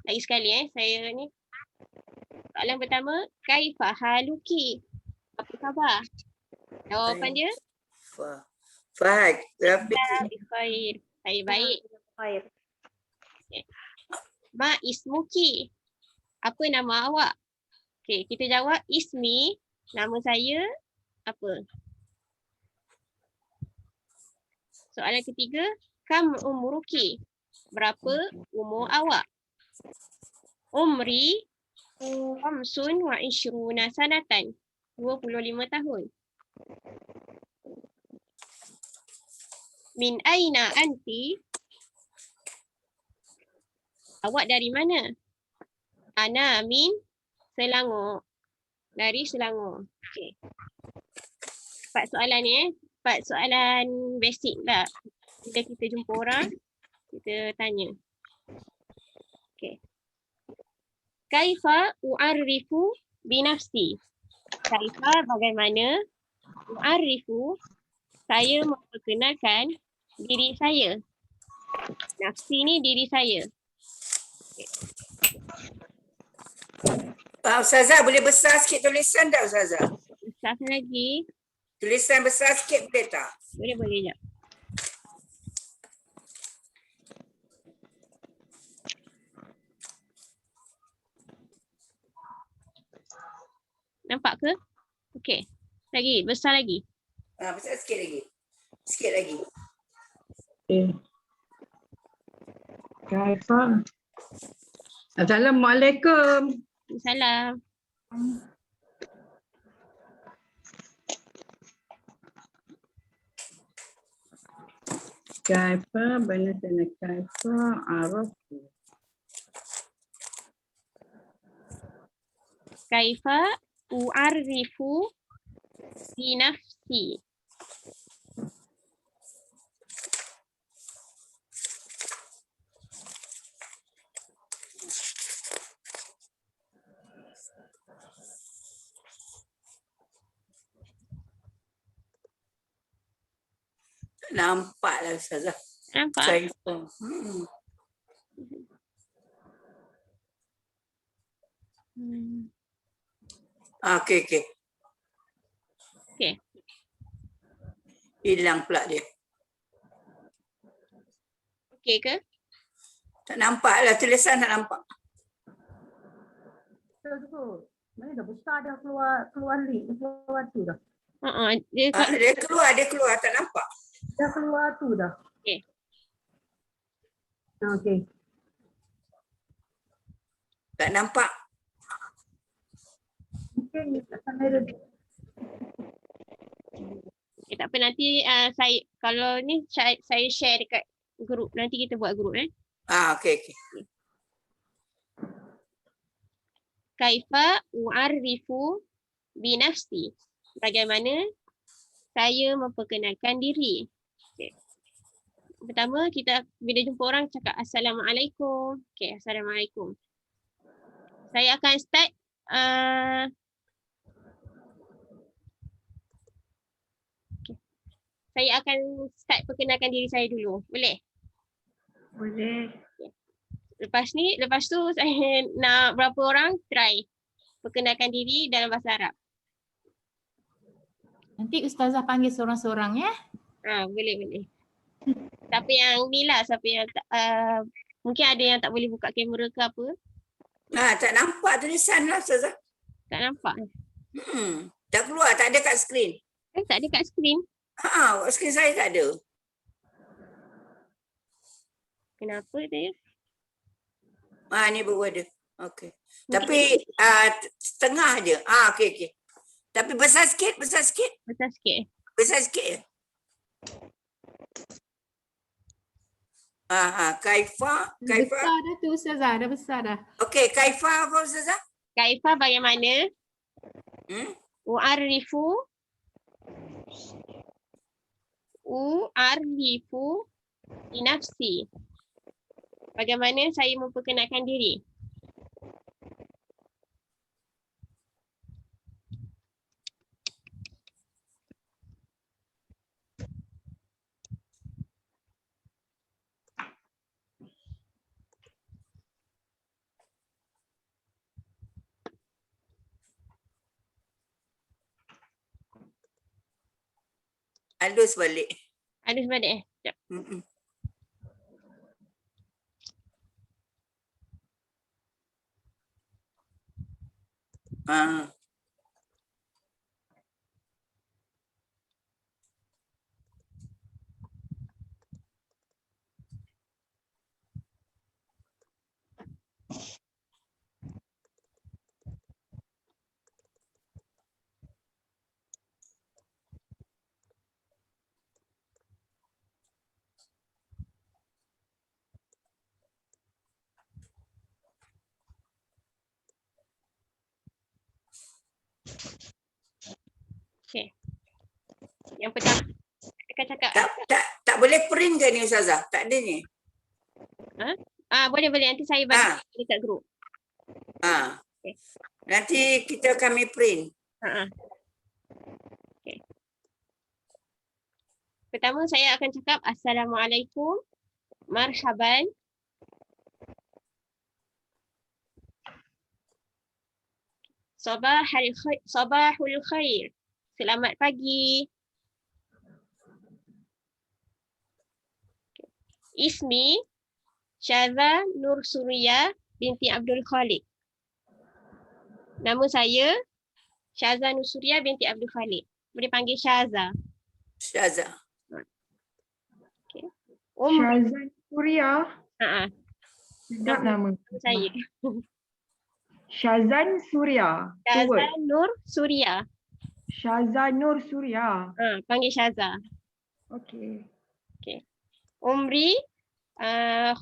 Lagi sekali saya ni. Soalan pertama, kaifa haluki? Apa khabar? Jawapan dia? Fahad, Rafiq. Khair. Saya baik. Khair. Ma ismuki? Apa nama awak? Okey, kita jawab ismi, nama saya apa? Soalan ketiga, kam umruki? Berapa umur awak? Umri khamsun wa ishruna sanatan. 25 tahun. Min aina anti? Awak dari mana? Ana min Selangor. Dari Selangor. Okey. 4 soalan ni 4 soalan basic lah. Bila kita jumpa orang, kita tanya. Okey. Kaifa u'arrifu binafsi? Kaifa bagaimana? U'arrifu, saya memperkenalkan diri saya. Nafsi ni diri saya. Ustazah boleh besar sikit tulisan tak Ustazah? Besar lagi. Tulisan besar sikit boleh tak? Boleh jap. Nampak ke? Okey. Lagi, besar lagi. Besar sikit lagi. Sikit lagi. Kaifa. Assalamualaikum. Salam. Kaifa balasana kaifa arafu. Kaifa u'arrifu binafsi? Nampaklah Ustazah. Nampak? Kaifa. Okey. Okey. Hilang pula dia. Okey ke? Tak nampak lah tulisan, tak nampak. Mana dah besar dah keluar link, keluar tu dah. Dia Dia keluar tak nampak. Dah keluar tu dah. Okey. Okey. Tak nampak. Mungkin kamera Okay, tak apa, nanti saya kalau ni saya share dekat grup. Nanti kita buat grup Okey. Kaifa u'arrifu binafsi? Bagaimana saya memperkenalkan diri? Okay. Pertama, kita bila jumpa orang cakap Assalamualaikum. Okay, Assalamualaikum. Saya akan start saya akan start perkenalkan diri saya dulu. Boleh? boleh. Lepas tu saya nak berapa orang try perkenalkan diri dalam bahasa Arab. Nanti Ustazah panggil seorang-seorang ya. Boleh. Siapa yang ni lah, siapa yang mungkin ada yang tak boleh buka kamera ke apa. Tak nampak tulisan lah Ustazah. Tak nampak. Tak keluar, tak ada kat skrin. Tak ada kat skrin. Skrin saya tak ada. Kenapa dia? Ni baru ada. Okey. Tapi setengah je. Okey. Tapi besar sikit. Besar sikit. Besar sikit je. Kaifa. Besar dah tu Ustazah, dah besar dah. Okey, kaifa apa Ustazah? Kaifa bagaimana? U'arrifu binafsi. Bagaimana saya memperkenalkan diri? Halus balik. Halus balik Sekejap. Mm-mm. Ah. Okay. Yang pertama, akan cakap. Tak boleh print ke ni Ustazah? Tak ada ni. Boleh. Nanti saya bagi dekat grup. Okay. Nanti kami print. Okay. Pertama saya akan cakap Assalamualaikum, marhaban, sabahul khair, selamat pagi. Ismi Syaza Nur Suria binti Abdul Khaliq. Nama saya Syaza Nur Suria binti Abdul Khaliq. Boleh panggil Syaza. Syazah. Syazan Suria. Sedap nama. Saya. Syazan Suria. Syaza Nur Suria. Syazan Nur Suria. Panggil Syaza. Okey. Umri 25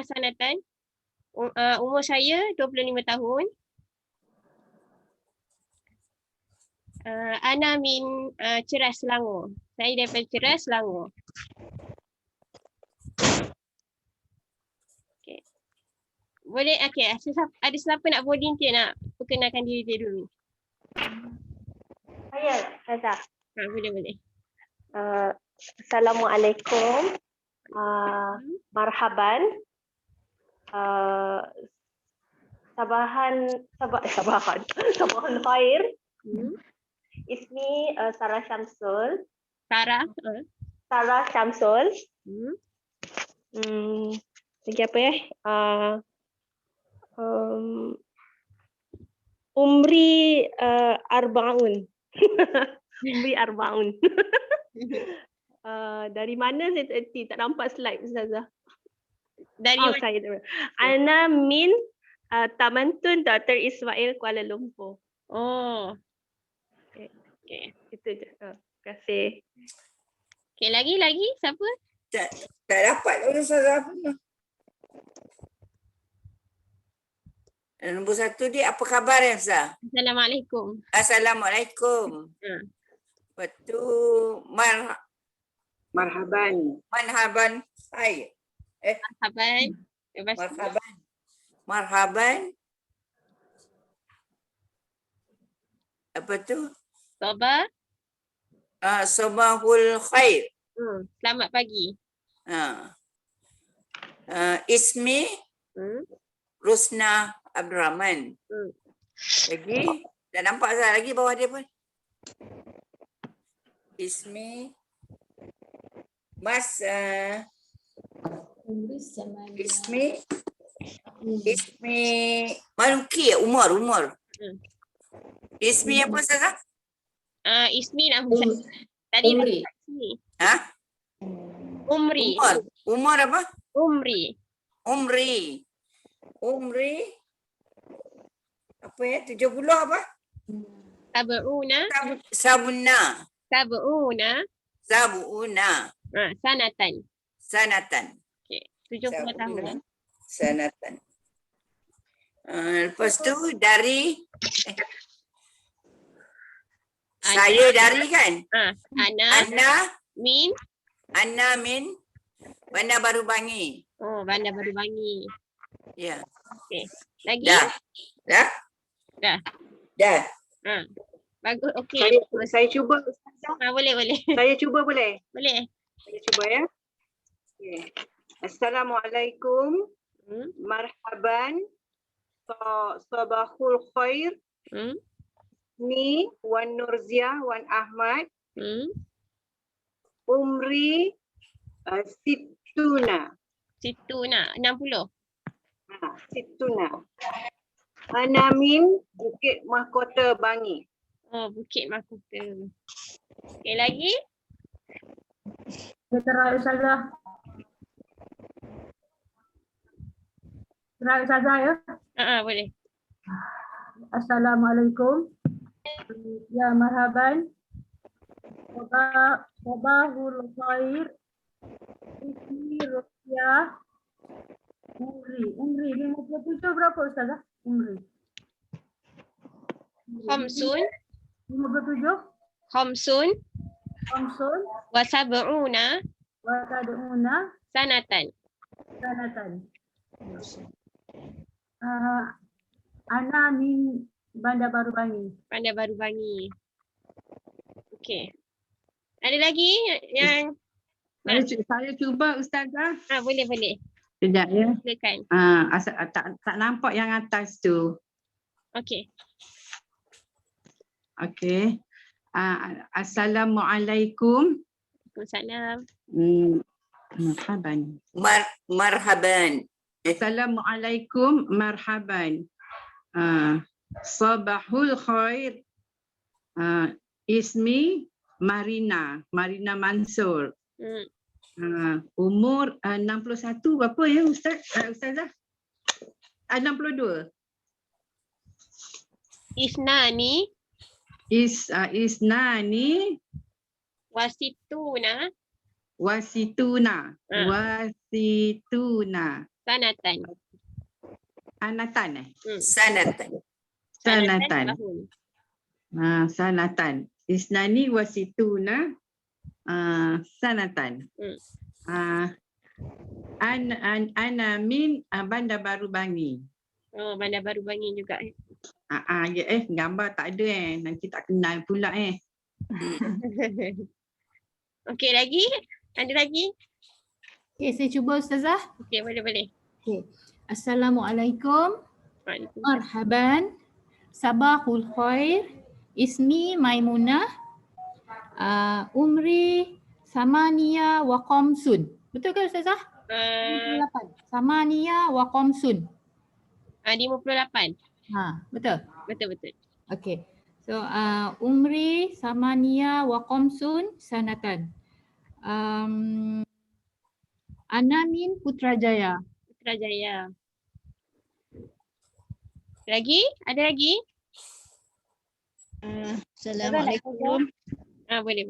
sanatan. Umur saya 25 tahun. Ana min Ceras Selangor. Saya daripada Ceras Selangor. Okay. Boleh, okay. Ada siapa nak volunteer nak perkenalkan diri dia dulu? Saya, Syaza. Boleh. Assalamualaikum. Marhaban. Sabahul khair. Ismi Sarah Syamsul. Sarah Syamsul. Lagi apa ya? Umri Arbaun. Umri Arbaun. Dari mana saya tak nampak slide Ustazah. Dari Saya Ana min Tamantun Dr. Ismail Kuala Lumpur. Oh. Okay. Itu je. Terima kasih. Okay, lagi siapa? Tak dapat Ustazah. Nombor 1 dia apa khabar ya Ustazah? Assalamualaikum. Assalamualaikum. Lepas tu marhaban. Hai. Marhaban. Apa tu? Sabahul khair. Selamat pagi. Ismi Rusna Abdul Rahman. Lagi? Dah nampak saya lagi bawah dia pun. Ismi Mas Ismi Maluki Umar. Ismi apa Ustazah? Ismi nama saya. Tadi Ismi. Umri. Umar apa? Umri. Apa ya? 70 apa? Sabuna. Sanatan. Okay. 70 tahun. Sanatan. Lepas tu dari saya dari kan? Ana min Bandar Baru Bangi. Oh, Bandar Baru Bangi. Ya. Okey. Lagi? Dah. Bagus. Okey. Saya cuba. Boleh. Saya cuba boleh? Boleh. Saya cuba ya. Okay. Assalamualaikum. Marhaban. Sabahul khair. Ni Wan Nurzia Wan Ahmad. Umri Situna. Situ nak 60. Situna. Ana min Bukit Mahkota Bangi. Oh, Bukit Mahkota. Okey, lagi? Terakhir Ustazah. Terakhir Ustazah ya. Boleh. Assalamualaikum. Ya marhaban. Sabahul khair. Ismi Ruqyah. Umri 57 berapa Ustazah? Umri. Khamsun. 57. Khamsun. Khamsun. Wa sab'una Wa tad'una sanatan. sanatan. Ana min Bandar Baru Bangi. Bandar Baru Bangi. Okey. Ada lagi yang Saya cuba Ustazah. boleh. Sekejap ya. Silakan. Tak nampak yang atas tu. Okey. Okey. Assalamualaikum. Waalaikumsalam. Marhaban. Marhaban. Assalamualaikum, marhaban. Sabahul khair. Ismi Marina Mansur. Umur 61 berapa ya Ustazah? 62. Isnani Isnani wasituna wasituna sanatan. Sanatan Sanatan. Tahun. sanatan. Isnani wasituna sanatan. Ana min Bandar Baru Bangi. Oh, Bandar Baru Bangi juga. Gambar tak ada nanti tak kenal pula Okey, lagi? Ada lagi? Okey, saya cuba Ustazah. Okey, boleh. Okey. Assalamualaikum. Waalaikumsalam. Marhaban. Sabahul khair. Ismi Maimunah. Umri Samania wa Qamsun. Betul ke Ustazah? 58. Samania wa Qamsun. 58. Betul. Betul. Okey. So umri Samania wa Qamsun sanatan. Ana min Putrajaya. Putrajaya. Lagi? Ada lagi? Assalamualaikum. Boleh.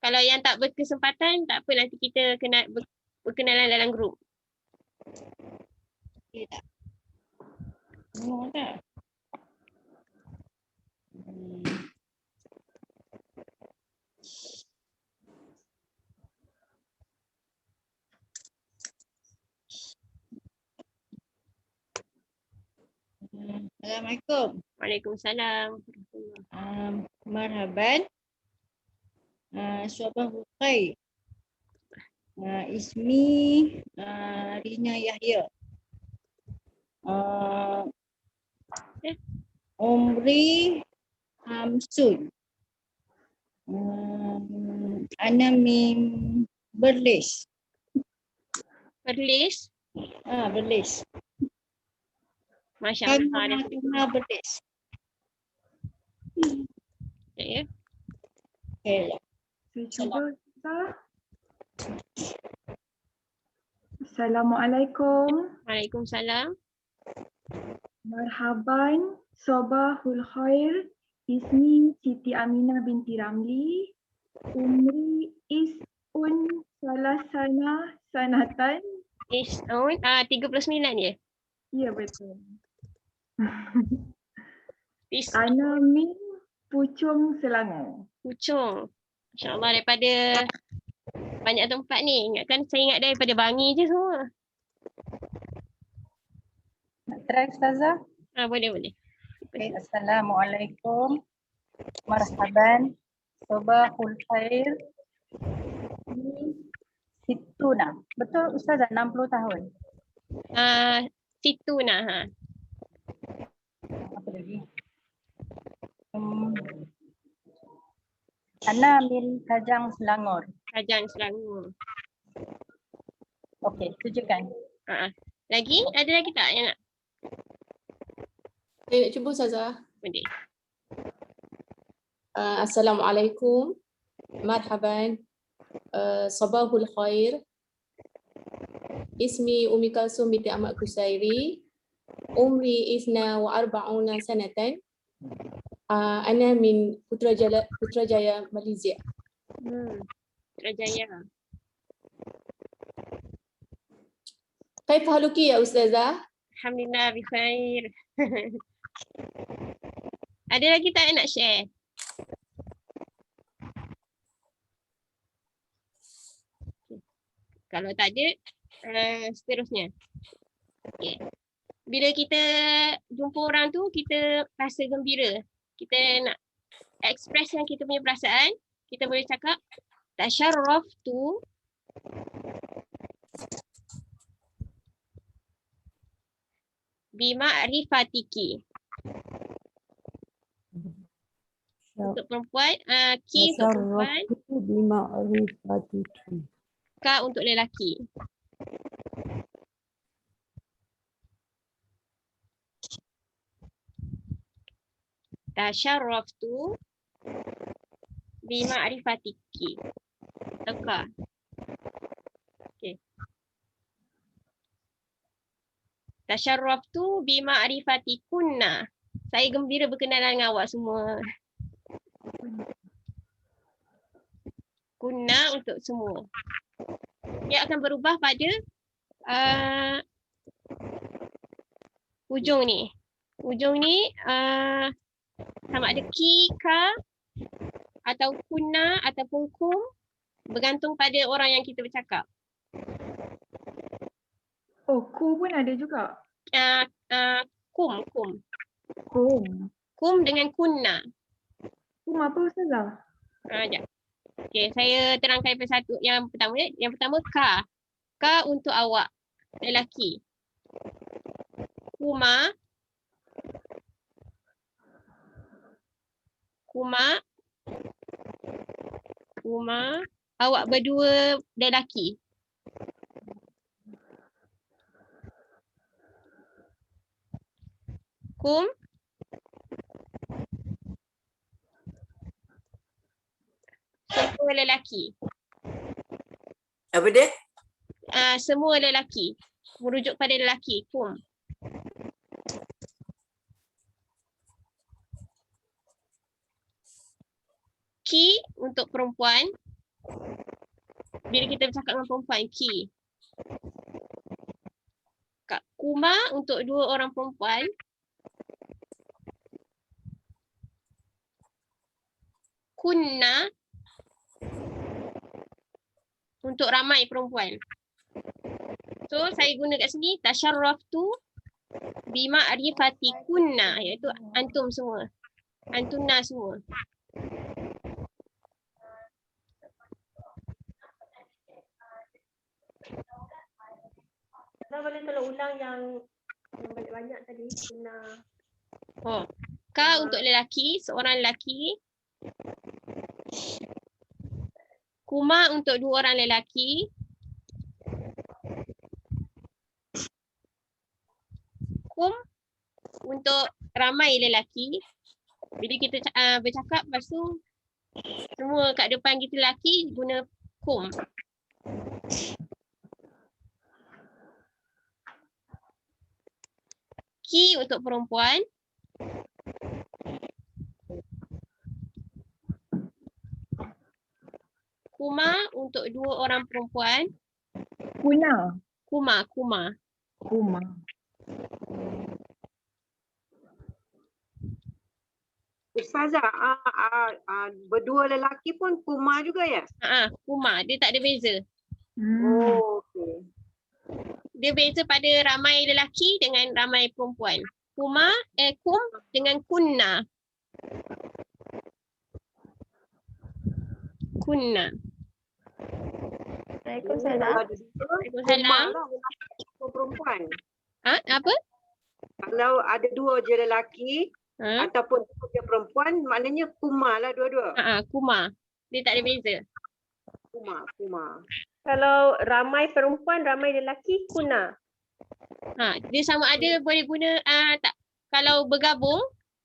Kalau yang tak berkesempatan, tak apa, nanti kita kena berkenalan dalam grup. Okay, tak? Tak? Assalamualaikum. Waalaikumsalam. Marhaban. Sabahul khair. Ismi Rina Yahya. Umri Hamsun. Ana min Berlis. Berlis. Berlis. Masya Allah. Berlis. Ya. Saya cuba Ustazah. Assalamualaikum. Waalaikumsalam. Marhaban. Sabahul khair. Ismi Siti Aminah binti Ramli. Umri Is'un Salasana Sanatan. Is'un 39 ya? Ya, betul. Is'un. Ana min Puchong Selangor. Puchong. InsyaAllah daripada banyak tempat ni. Ingatkan saya ingat daripada Bangi je semua. Nak try Ustazah? Boleh. Okay. Assalamualaikum. Marhaban. Sabahul khair. Situna. Betul Ustazah, 60 tahun. Situna. Apa lagi? Ana min Kajang Selangor. Kajang Selangor. Okey, tunjukkan. Lagi? Ada lagi tak yang nak? Saya nak cuba Ustazah. Boleh. Assalamualaikum. Marhaban. Sabahul khair. Ismi Umi Kalsum binti Ahmad Kusairi. Umri 42 sanatan. Ana min Putrajaya, Malaysia. Putrajaya. Kaifa haluki ya Ustazah? Alhamdulillah bikhair. Ada lagi tak yang nak share? Kalau tak ada, seterusnya. Okay. Bila kita jumpa orang tu, kita rasa gembira. Kita nak expresskan kita punya perasaan. Kita boleh cakap, tasyarraftu bima'rifatiki. Untuk perempuan, ki untuk perempuan, ka untuk lelaki. Tasyarraftu bima'rifatiki. Ka. Okey. Tasyarraftu bima'rifatikunna. Saya gembira berkenalan dengan awak semua. Kunna untuk semua. Dia akan berubah pada hujung ni. Hujung ni sama ada ki, ka, atau kunna, ataupun kum. Bergantung pada orang yang kita bercakap. Oh, ku pun ada juga. Kum. Kum. Kum dengan kunna. Kum apa Ustazah? Sekejap. Okey, saya terangkan satu. Yang pertama, ka. Ka untuk awak, lelaki. Kuma. Awak berdua lelaki. Kum. Semua lelaki. Apa dia? Semua lelaki. Merujuk pada lelaki. Kum. Ki untuk perempuan. Bila kita bercakap dengan perempuan, ki. Kuma untuk dua orang perempuan. Kunna untuk ramai perempuan. So saya guna kat sini tasyarraftu bima'rifatikunna, iaitu antum semua. Antunna semua. Kita boleh tolong ulang yang banyak-banyak tadi. Ka untuk lelaki, seorang lelaki. Kuma untuk dua orang lelaki. Kum untuk ramai lelaki. Bila kita bercakap, lepas tu semua kat depan kita lelaki guna kum. Ki untuk perempuan. Kuma untuk dua orang perempuan. Kuma. Ustazah, berdua lelaki pun kuma juga ya? Kuma. Dia tak ada beza. Oh, okey. Dia beza pada ramai lelaki dengan ramai perempuan. Kum dengan kunna. Waalaikumsalam. Waalaikumsalam. Perempuan. Apa? Kalau ada dua je lelaki ataupun dua je perempuan, maknanya kuma lah dua-dua. Kuma. Dia tak ada beza. Kuma. Kalau ramai perempuan, ramai lelaki, kuna. Dia sama ada boleh guna tak. Kalau bergabung,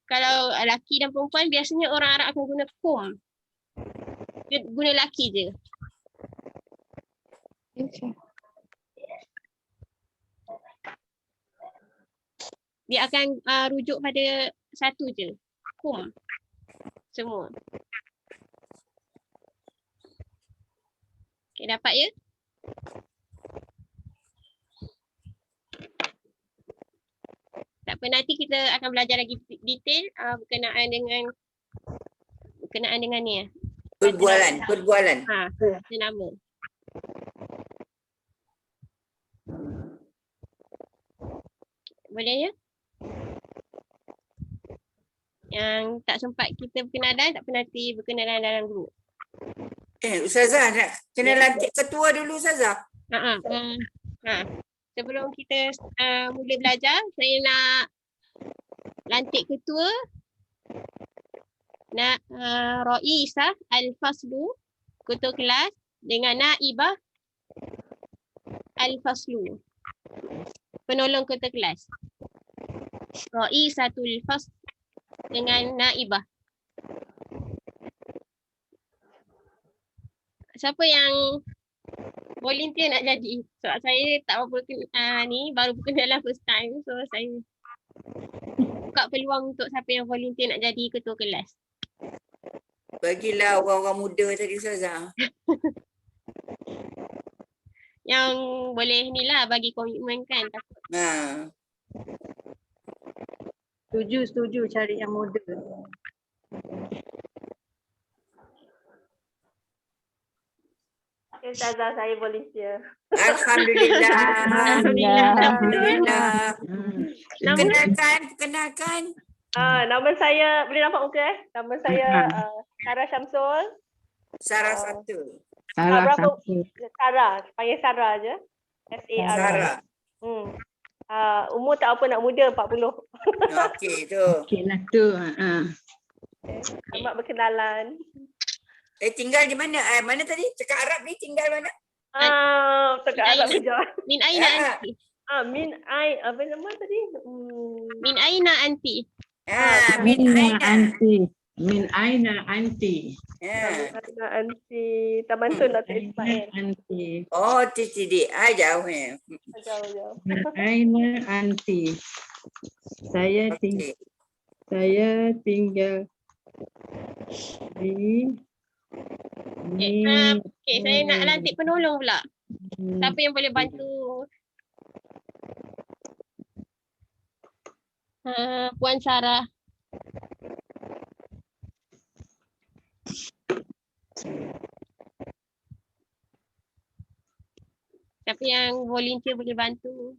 kalau lelaki dan perempuan biasanya orang Arab akan guna kum. Dia guna lelaki je. Okay. Dia akan rujuk pada satu je. Kum. Semua. Okay, dapat ya? Tak apa, nanti kita akan belajar lagi detail berkenaan dengan ni ya. Perbualan. Nama. Boleh ya? Yang tak sempat kita berkenalan, tak pernah nanti berkenalan dalam grup. Ustazah nak kena lantik ketua dulu Ustazah. Sebelum kita mula belajar, saya nak lantik ketua. Nak Raisah Al-Faslu, ketua kelas, dengan Naibah Al-Faslu, penolong ketua kelas. Raisatul Fasl dengan Naibah. Siapa yang volunteer nak jadi? Sebab saya tak berapa baru berkenalan first time. So saya buka peluang untuk siapa yang volunteer nak jadi ketua kelas. Bagilah orang-orang muda tadi Ustazah. Yang boleh ni lah bagi komitmen kan. Setuju cari yang muda. Ustazah, saya volunteer. Alhamdulillah. Kenalkan. Nama saya, boleh nampak muka Nama saya Sarah Syamsul. Sarah satu. Sarah berapa? satu. Sarah, panggil Sarah je. S-A-R-A. Sarah. Umur tak apa nak muda, 40. Okey tu. Okey lah tu. Selamat berkenalan. Tinggal di mana? Mana tadi? Cakap Arab ni tinggal mana? Cakap Arab kejap. Min aina anti. Apa nama tadi? Min aina anti. Min aina. Min aina anti. Anti Taman Tun Dr. Ismail. Anti. Oh, TTD. Jauh Jauh. Min aina anti. Saya tinggal di saya nak lantik penolong pula. Siapa yang boleh bantu? Puan Sarah. Siapa yang volunteer boleh bantu?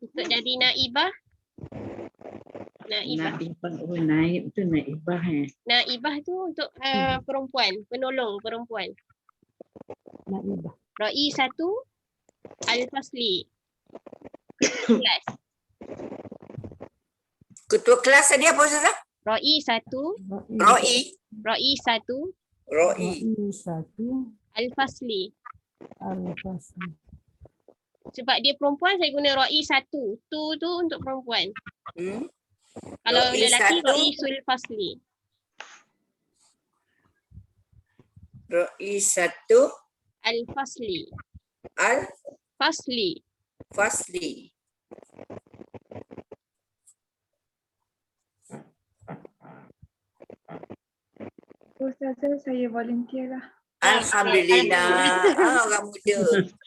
Untuk jadi Naibah. Naibah tu Naibah. Naibah tu untuk perempuan, penolong perempuan. Naibah. Raisatu Al-Fasli. Kelas. Ketua kelas tadi apa Ustazah? Raisatu Al-Fasli. Sebab dia perempuan, saya guna Raisatu. Tu untuk perempuan. Kalau lelaki, Raisul Fasli. Raisatu Al-Fasli. Fasli. Ustazah, saya volunteer lah. Alhamdulillah. Orang muda.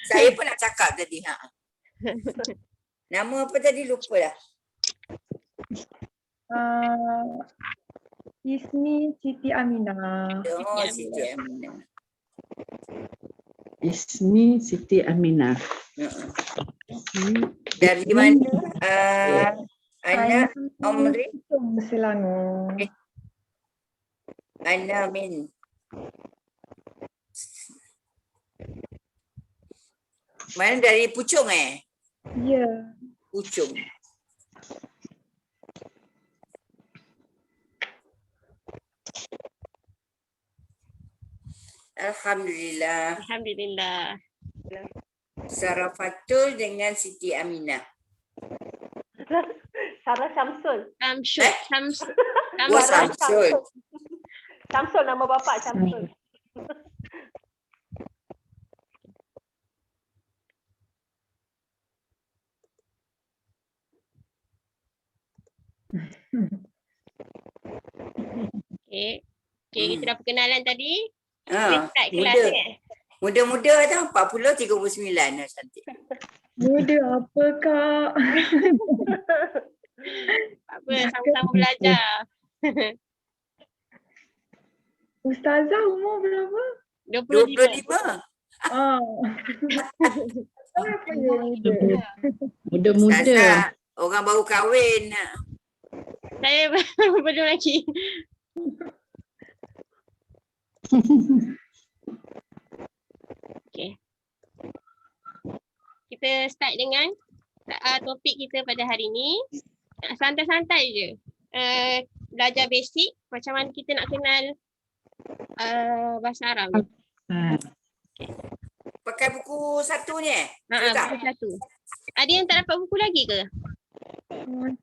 Saya pun nak cakap tadi. Nama apa tadi? Lupa dah. Ismi Siti Aminah. Oh, Siti Aminah. Ismi Siti Aminah. Dari mana? Ana Omri Selangor. Ana Min. Mana dari Puchong Ya. Puchong. Alhamdulillah. Alhamdulillah. Sarafatul dengan Siti Aminah. Sarah Syamsul. Syamsul. Wah, Samsul. Syamsul nama bapak Syamsul. Okey. Okey, kita dah perkenalan tadi. Ha, Start kelas muda. kan? Muda-muda dah 40, 39 dah cantik. Muda apa kak? Tak apa, sama-sama belajar. Ustazah umur berapa? 25. 25. Apa ya muda? Muda-muda. Ustazah, orang baru kahwin. Saya belum lagi. Okey. Kita start dengan topik kita pada hari ni. Santai-santai je. Belajar basic macam mana kita nak kenal bahasa Arab. Pakai buku satu ni Buku satu. Ada yang tak dapat buku lagi ke?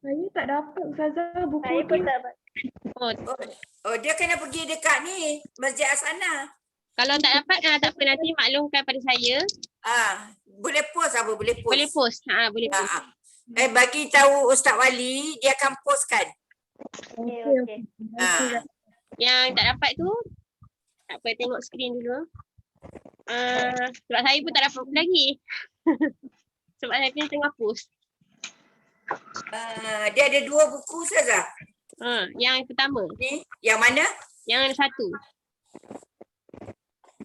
Saya tak dapat Ustazah buku Saya pun tu. tak dapat. Oh, dia kena pergi dekat ni, Masjid Asana. Kalau tak dapat, tak apa, nanti maklumkan pada saya. Boleh post apa? Boleh post. Boleh post. Boleh post. Bagi tahu Ustaz Wali, dia akan postkan. Okey. Yang tak dapat tu, tak apa, tengok skrin dulu. Sebab saya pun tak dapat buku lagi. Sebab saya pun tengah post. Dia ada 2 buku Ustazah. Yang pertama. Ni, yang mana? Yang satu.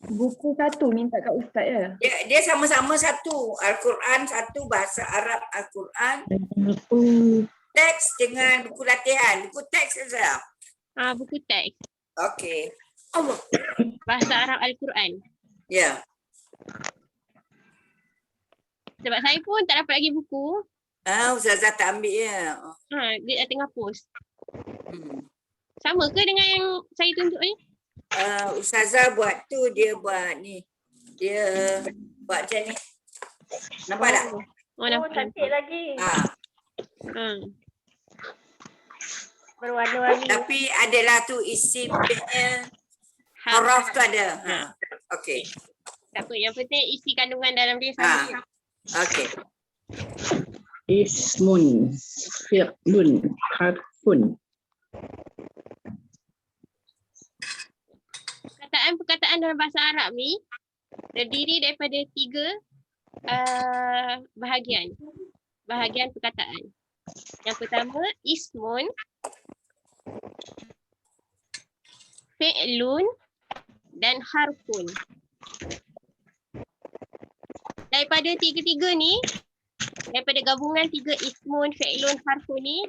Buku satu minta kat Ustaz ya? Dia sama-sama satu. Al-Quran satu, bahasa Arab Al-Quran. Teks dengan buku latihan. Buku teks Ustazah. Buku teks. Okey. Bahasa Arab Al-Quran. Ya. Sebab saya pun tak dapat lagi buku. Ustazah tak ambil ya. Dia dah tengah post. Sama ke dengan yang saya tunjuk ni? Ustazah buat tu, dia buat ni. Dia buat macam ni. Nampak tak? Nampak. Cantik lagi. Berwarna-warni. Tapi adalah tu isi huruf tu ada. Okey. Tak apa, yang penting isi kandungan dalam dia sama. Okey. Ismun, fi'lun, harfun. Perkataan dalam bahasa Arab ni terdiri daripada 3 bahagian. Bahagian perkataan. Yang pertama, ismun, fi'lun dan harfun. Daripada 3 ni, daripada gabungan 3 ismun, fi'lun, harfun ni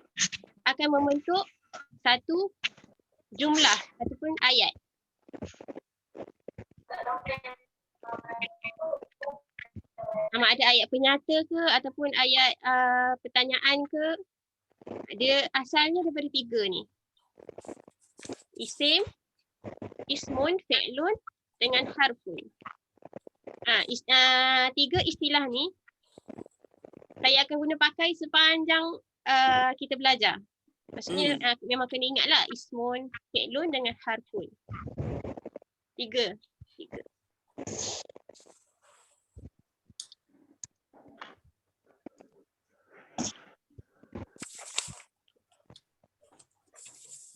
akan membentuk satu jumlah ataupun ayat. Sama ada ayat penyata ke ataupun ayat pertanyaan ke, dia asalnya daripada 3 ni. Isim, ismun, fi'lun dengan harfun. 3 istilah ni saya akan guna pakai sepanjang kita belajar. Maksudnya memang kena ingatlah ismun, fi'lun dengan harfun. 3.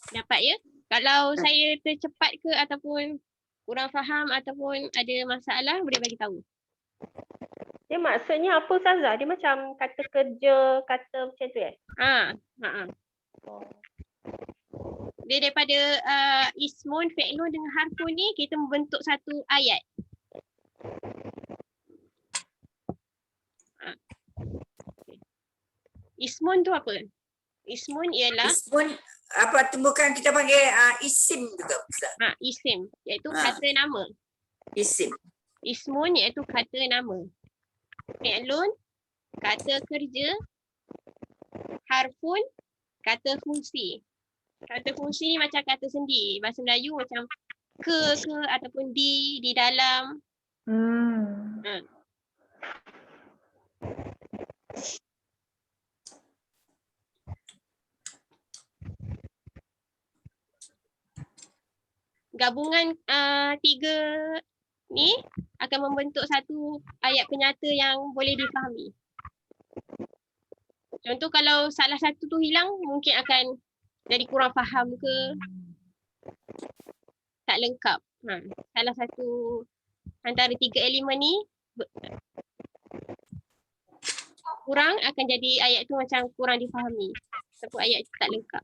Dapat ya? Kalau saya tercepat ke ataupun kurang faham ataupun ada masalah, boleh bagi tahu. Dia maksudnya apa Ustazah? Dia macam kata kerja, kata macam tu Dia daripada ismun, fi'lun dengan harfun ni kita membentuk satu ayat. Ismun tu apa? Ismun ialah apa tumbukan kita panggil isim juga Ustaz. Isim iaitu kata nama. Isim. Ismun iaitu kata nama. Fi'lun kata kerja. Harfun kata fungsi. Kata fungsi ni macam kata sendi. Bahasa Melayu macam ke ataupun di dalam. Gabungan tiga ni akan membentuk satu ayat penyata yang boleh difahami. Contoh kalau salah satu tu hilang, mungkin akan jadi kurang faham ke, tak lengkap. Salah satu antara tiga elemen ni kurang, akan jadi ayat tu macam kurang difahami. Ataupun ayat tu tak lengkap.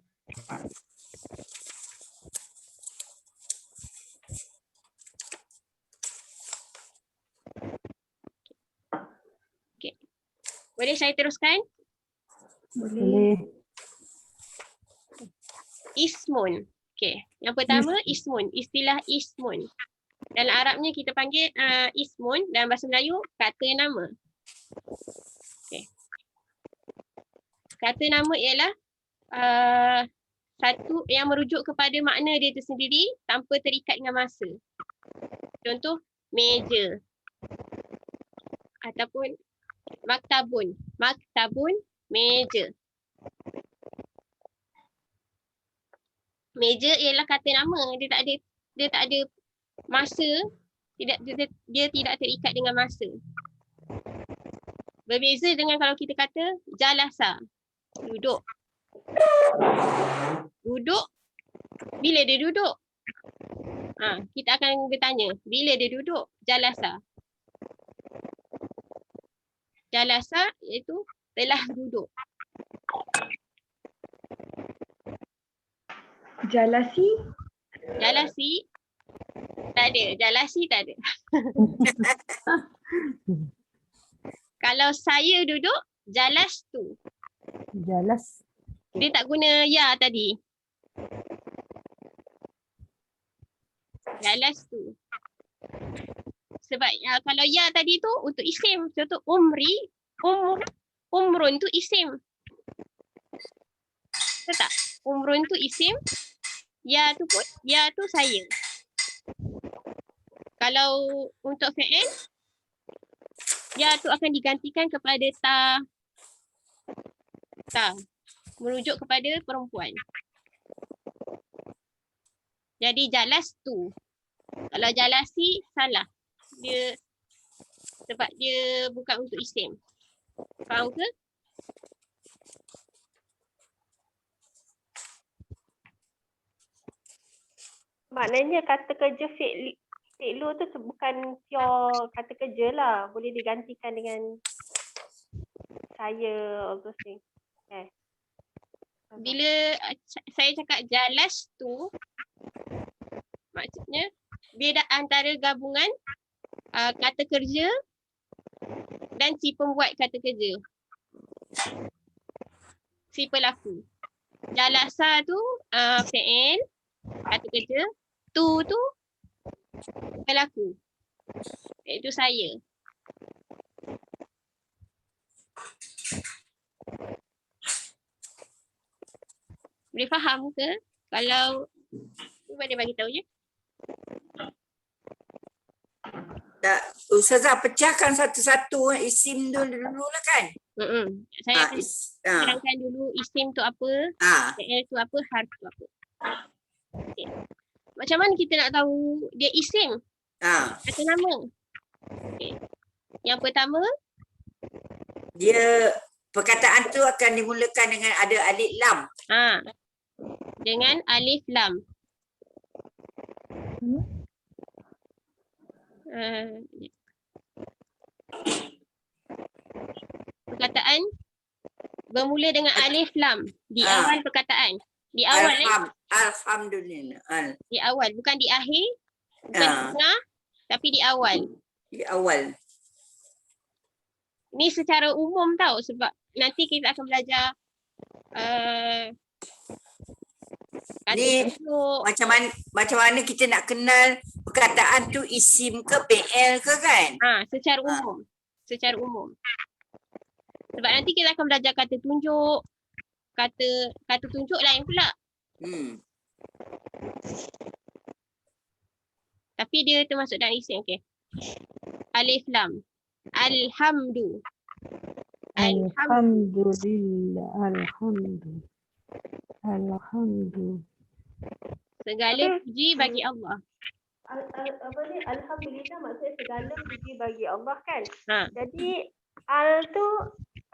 Boleh saya teruskan? Boleh. Ismun. Okey. Yang pertama ismun, istilah ismun. Dalam Arabnya kita panggil ismun, dalam bahasa Melayu kata nama. Okey. Kata nama ialah satu yang merujuk kepada makna dia tersendiri tanpa terikat dengan masa. Contoh meja ataupun maktabun. Maktabun, meja. Meja ialah kata nama, dia tak ada masa, dia tidak terikat dengan masa. Berbeza dengan kalau kita kata jalasa, duduk. Duduk, bila dia duduk? Kita akan bertanya, bila dia duduk? Jalasa. Jalasa iaitu telah duduk. Jalasi? Jalasi tak ada. Jalasi tak ada. Kalau saya duduk, jalas tu. Jalas. Dia tak guna ya tadi. Jalas tu. Sebab kalau ya tadi tu untuk isim. Contoh umri, umrun tu isim. Betul tak? Umrun tu isim. Ya tu pun, ya tu saya. Kalau untuk fi'il, ya tu akan digantikan kepada ta. Ta. Merujuk kepada perempuan. Jadi jalas tu. Kalau jalasi, salah. Dia sebab dia bukan untuk isim. Faham ke? Maknanya kata kerja fi'lu tu bukan pure kata kerja lah. Boleh digantikan dengan saya, all those things. Bila saya cakap jalas tu, maksudnya dia dah antara gabungan kata kerja dan si pembuat kata kerja. Si pelaku. Jalasa tu fi'il, kata kerja. Tu pelaku. Iaitu saya. Boleh faham ke? Kalau boleh bagi tahu je. Tak, Ustazah pecahkan satu-satu isim dulu lah kan? Saya akan terangkan dulu isim tu apa, fi'il tu apa, harf tu apa. Okay. Macam mana kita nak tahu dia isim? Kata nama. Okay. Yang pertama, dia perkataan tu akan dimulakan dengan ada alif lam. Dengan alif lam. Perkataan bermula dengan alif lam di awal perkataan. Di awal Alhamdulillah. Di awal, bukan di akhir, bukan di tengah, tapi di awal. Di awal. Ni secara umum tau, sebab nanti kita akan belajar ni macam mana kita nak kenal perkataan tu isim ke PL ke kan? Secara umum. Secara umum. Sebab nanti kita akan belajar kata tunjuk, kata tunjuk lain pula. Tapi dia termasuk dalam isim. Okey. Alif lam. Alhamdu. Alhamdulillah. Alhamdulillah. Segala puji bagi Allah. Alhamdulillah maksudnya segala puji bagi Allah kan. Ha. Jadi al tu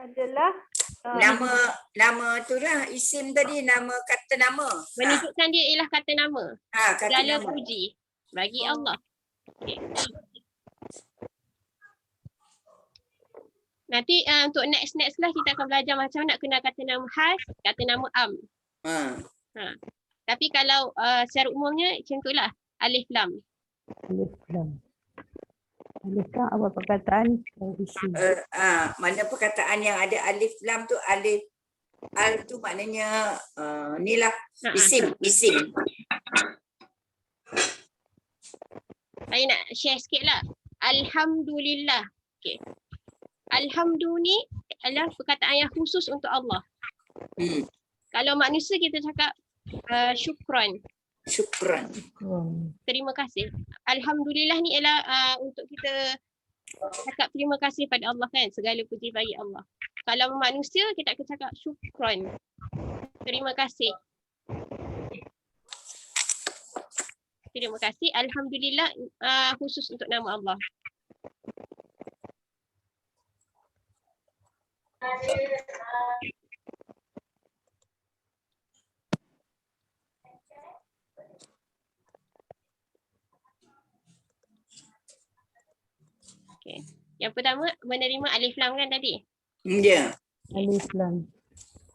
adalah Nama tu lah isim tadi, nama kata nama. Menunjukkan dia ialah kata nama. Kata Segala nama. puji bagi Allah. Okay. Nanti untuk next lah kita akan belajar macam nak kenal kata nama khas, kata nama am. Tapi kalau secara umumnya macam itulah. Alif lam. Alif lam. Alif lam apa perkataan? Isim. Mana perkataan yang ada alif lam tu, alif al tu maknanya ni lah isim. Saya nak share sikit lah. Alhamdulillah. Okay. Alhamdu ni adalah perkataan yang khusus untuk Allah. Kalau manusia kita cakap syukran. Syukran. Terima kasih. Alhamdulillah ni ialah untuk kita cakap terima kasih pada Allah kan. Segala puji bagi Allah. Kalau manusia kita akan cakap syukran. Terima kasih. Terima kasih. Alhamdulillah khusus untuk nama Allah. Okay. Yang pertama menerima alif lam kan tadi? Ya. Alif lam.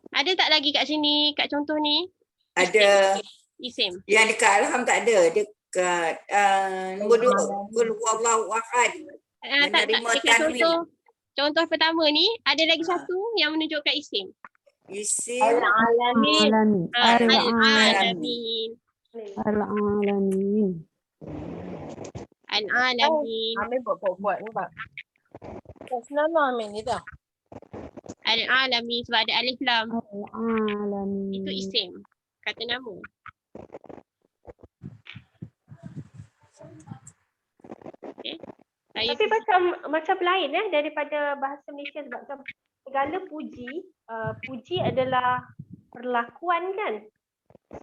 Ada tak lagi kat sini, kat contoh ni? Ada. Isim. Yang dekat alham tak ada. Dekat nombor 2. Qul huwallahu ahad. Menerima tanwin. Contoh pertama ni ada lagi satu yang menunjukkan isim. Isim. Al-alamin. Al-alamin. Al-alamin. Al-alamin. Amin buat ni bang. Nama Amin ni dah. Al-alamin sebab ada alif lam. Al-alamin. Itu isim. Kata nama. Okay. Tapi macam lain daripada bahasa Malaysia sebab macam segala puji, puji adalah perlakuan kan.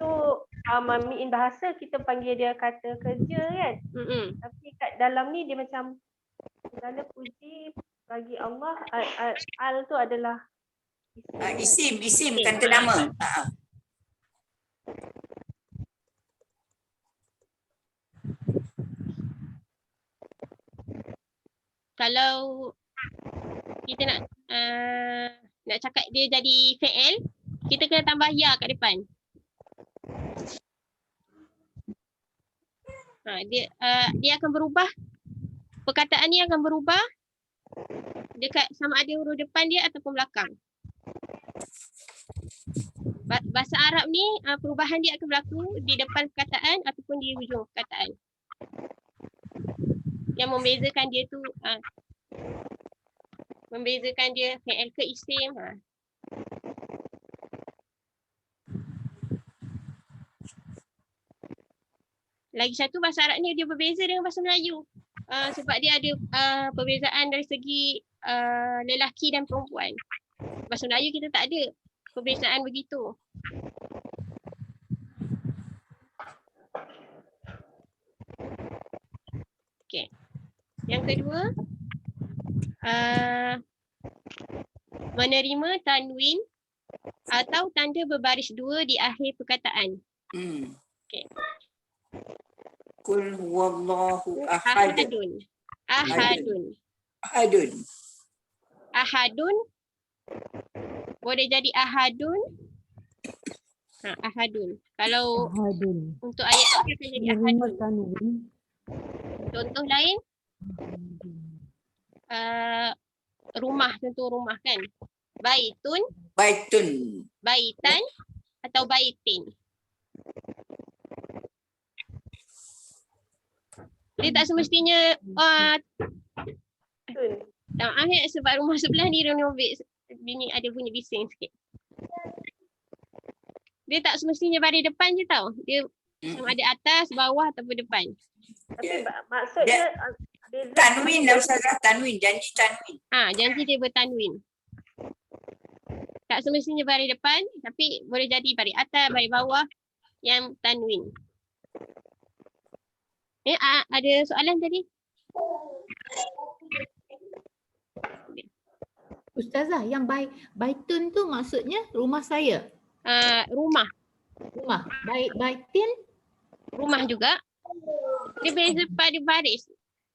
So in bahasa kita panggil dia kata kerja kan. Tapi kat dalam ni dia macam segala puji bagi Allah, al tu adalah isim kata nama. Kalau kita nak cakap dia jadi fi'il, kita kena tambah ya kat depan. Dia akan berubah. Perkataan ni akan berubah dekat sama ada huruf depan dia ataupun belakang. Bahasa Arab ni perubahan dia akan berlaku di depan perkataan ataupun di hujung perkataan. Yang membezakan dia tu membezakan dia fi'il ke isim. Lagi satu bahasa Arab ni dia berbeza dengan bahasa Melayu. Sebab dia ada perbezaan dari segi lelaki dan perempuan. Bahasa Melayu kita tak ada perbezaan begitu. Okey. Yang kedua, menerima tanwin atau tanda berbaris dua di akhir perkataan. Okey. Qul huwallahu ahad. Ahadun. Boleh jadi ahadun. Ahadun. Kalau untuk ayat itu akan jadi ahadun. Contoh lain. Rumah, contoh rumah kan. Baitun. Baitan atau baitin. Dia tak semestinya sebab rumah sebelah ni renovate, bini ada punya bising sikit. Dia tak semestinya baris depan je tau. Dia sama ada atas, bawah ataupun depan. Tapi maksudnya Tanwin lah Ustazah, tanwin, janji tanwin. Janji dia bertanwin. Tak semestinya baris depan, tapi boleh jadi baris atas, baris bawah yang tanwin. Ada soalan tadi? Ustazah, yang baitun tu maksudnya rumah saya? Rumah. Rumah. Baitin? Rumah juga. Dia beza pada baris.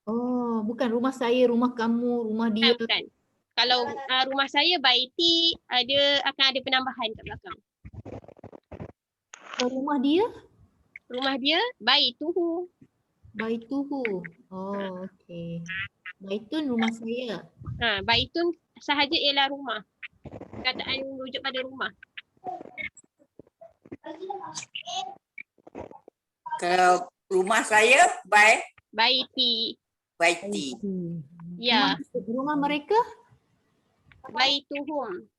Oh, bukan rumah saya, rumah kamu, rumah dia. Bukan. Kalau rumah saya baiti, akan ada penambahan kat belakang. Kalau rumah dia? Rumah dia baituhu. Baituhu. Oh, okey. Baitun rumah saya. Baitun sahaja ialah rumah. Perkataan merujuk pada rumah. Kalau rumah saya, baiti. Ya. Rumah mereka? Baituhum.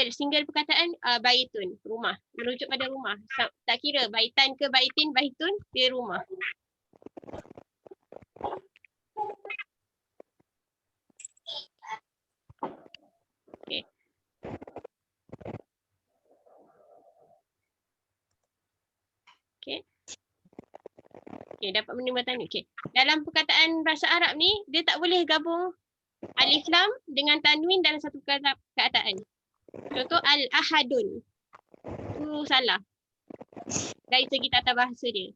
Single perkataan baitun, rumah, merujuk pada rumah. Tak kira baitan ke baitin, baitun, dia rumah. Okey. Okey, dapat menerima tanya. Okey. Dalam perkataan bahasa Arab ni, dia tak boleh gabung alif lam dengan tanwin dalam satu perkataan. Contoh al-ahadun. Itu salah. Dari segi tata bahasa dia.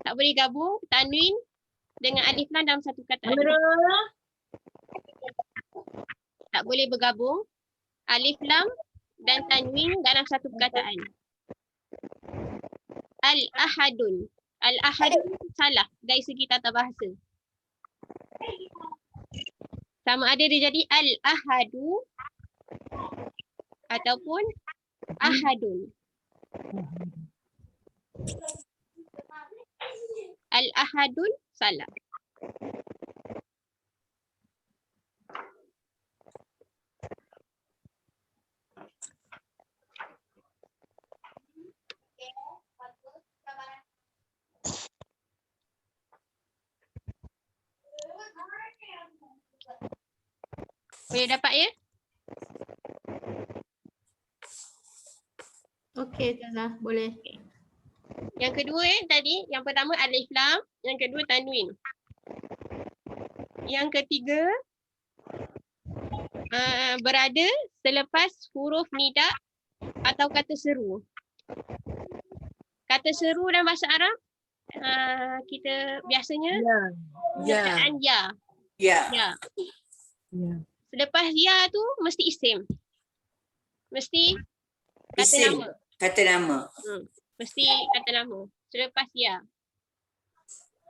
Tak boleh gabung tanwin dengan alif lam dalam satu perkataan. Tak boleh bergabung alif lam dan tanwin dalam satu perkataan. Al-ahadun. Al-ahadun salah dari segi tata bahasa. Sama ada dia jadi al-ahadu ataupun ahadun. Al-ahadun salah. Boleh dapat ya? Okey, Ustazah, boleh. Yang kedua tadi, yang pertama alif lam, yang kedua tanwin. Yang ketiga berada selepas huruf nida atau kata seru. Kata seru dalam bahasa Arab kita biasanya perkataan ya. Selepas ya tu mesti isim. Mesti kata nama. Kata nama. Mesti kata nama. Selepas ya.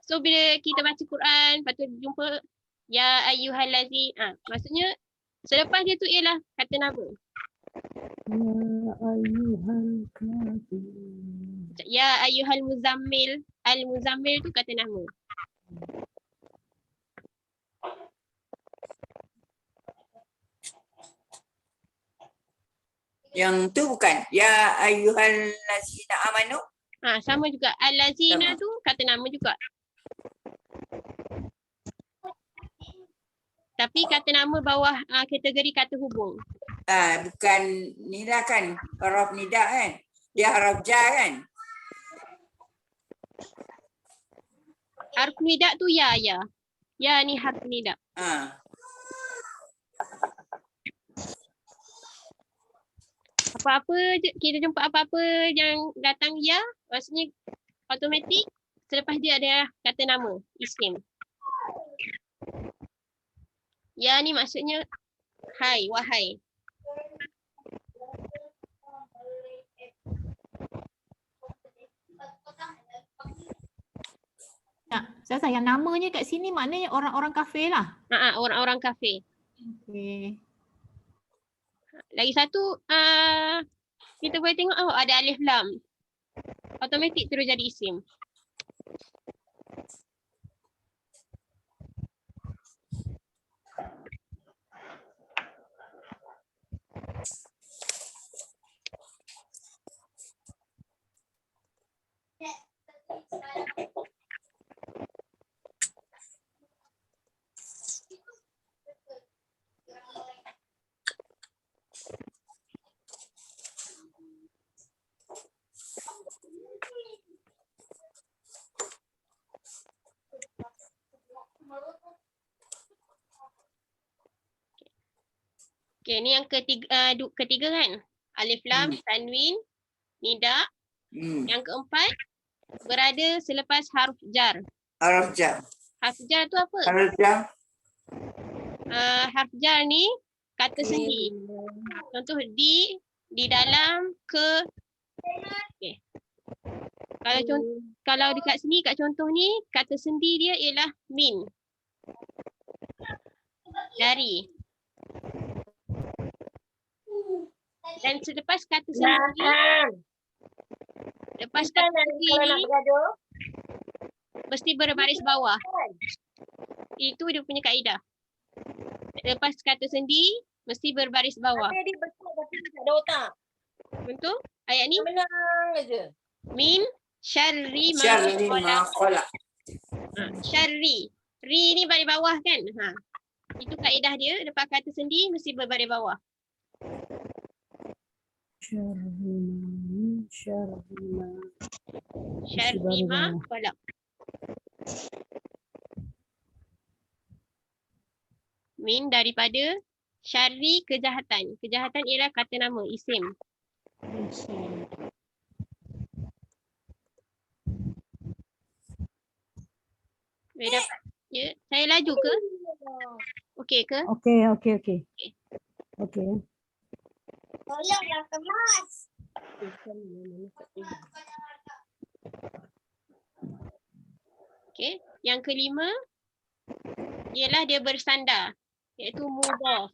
So bila kita baca Quran, lepas tu jumpa ya ayyuhallazi, maksudnya selepas dia tu ialah kata nama. Ya ayyuhal muzammil. Al-muzammil tu kata nama. Yang tu bukan. Ya ayyuhal lazina amanu. Sama juga. Al-lazina tu kata nama juga. Tapi kata nama bawah kategori kata hubung. Bukan nida kan. Haraf nida kan. Dia haraf jar kan. Harf nida tu ya. Ya ni harf nida. Apa-apa kita jumpa apa-apa yang datang ya, maksudnya automatik selepas dia ada kata nama, isim. Ya ni maksudnya hai, wahai. Ustazah, yang namanya kat sini maknanya orang-orang kafir lah. Orang-orang kafir. Okey. Lagi satu kita boleh tengok ada alif lam. Automatik terus jadi isim. Okay, ni yang ketiga kan? Alif lam, tanwin, nida. Yang keempat berada selepas harf jar. Harf jar. Harf jar tu apa? Harf jar. Harf jar ni kata sendi. Contoh di dalam, ke. Okay. Kalau dekat sini kat contoh ni kata sendi dia ialah min. Dari. Dan selepas kata sendi ni mesti berbaris bawah. Itu dia punya kaedah. Lepas kata sendi mesti berbaris bawah. Dia betul tapi tak ada otak. Betul? Ayat ni Menang aja. min syarri ma Syarri ma khalaq. Syarri. Ri ni baris bawah kan? Itu kaedah dia. Lepas kata sendi mesti berbaris bawah. Syarri ma khalaq. Min daripada syarri kejahatan. Kejahatan ialah kata nama, isim. Boleh dapat? Ya, saya laju ke? Okey ke? Okey. Tolonglah kemas. Okey, yang kelima ialah dia bersandar, iaitu mudhaf.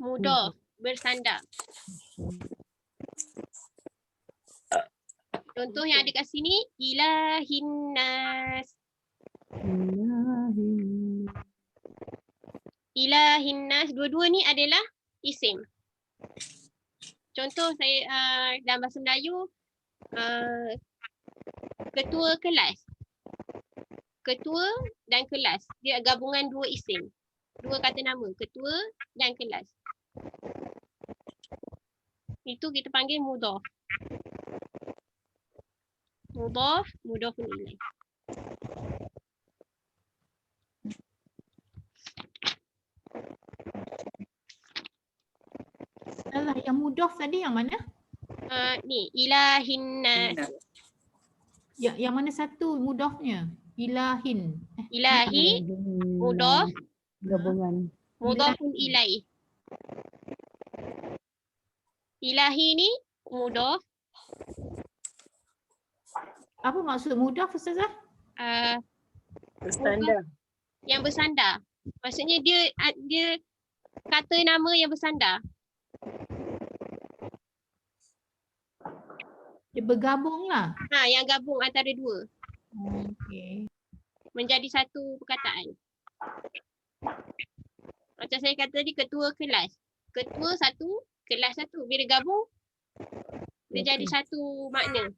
Mudhaf, bersandar. Contoh yang ada kat sini, ilahin nas. Ilahin nas, dua-dua ni adalah isim. Contoh saya dalam bahasa Melayu, ketua kelas. Ketua dan kelas, dia gabungan dua isim. Dua kata nama, ketua dan kelas. Itu kita panggil mudhaf. Mudhafun ilaih. Alah, yang mudhaf tadi yang mana? Ni, ilahin nas. Yang mana satu mudhafnya? Ilahin. Ilahi, mudhaf, Gabungan. mudhafun ilaih. Ilahi ni mudhaf. Apa maksud mudhaf, Ustazah? Bersandar. Yang bersandar. Maksudnya dia kata nama yang bersandar. Dia bergabung lah. Yang gabung antara dua. Okey. Menjadi satu perkataan. Macam saya kata tadi, ketua kelas. Ketua satu, kelas satu. Bila gabung, dia jadi satu makna.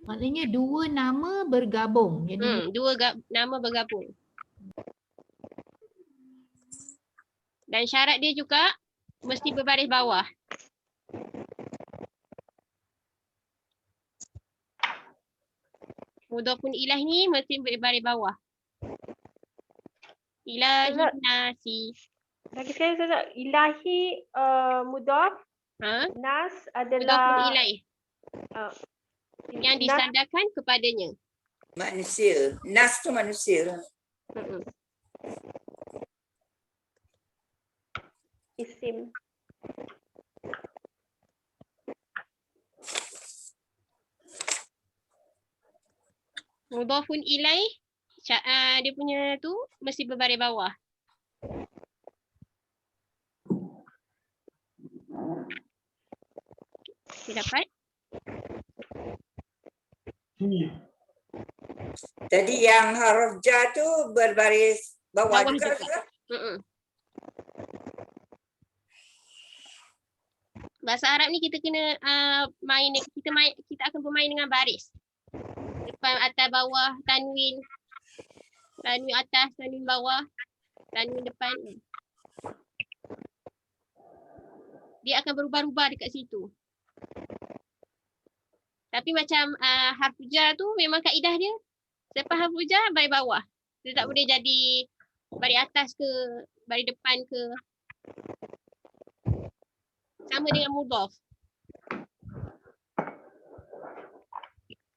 Maknanya dua nama bergabung. Jadi Nama bergabung. Dan syarat dia juga mesti berbaris bawah. Mudhafun ilaih ni mesti berbaris bawah. Ilahi nasi. Lagi sekali Ustazah, ilahi mudhaf, nas adalah Mudhafun ilaih. nas. Yang disandarkan kepadanya. Manusia. Nas tu manusia. Isim. Mudhafun ilaih, dia punya tu mesti berbaris bawah. Okay, dapat? Tadi yang huruf jar tu berbaris Bawah Bawah juga. juga. Bahasa Arab ni kita kena kita akan bermain dengan baris. Depan, atas, bawah, tanwin atas, tanwin bawah, tanwin depan. Dia akan berubah-ubah dekat situ. Tapi macam harfu jar tu memang kaedah dia. Selepas harfu jar baris bawah. Dia tak boleh jadi baris atas ke, baris depan ke. Sama dengan mudhaf.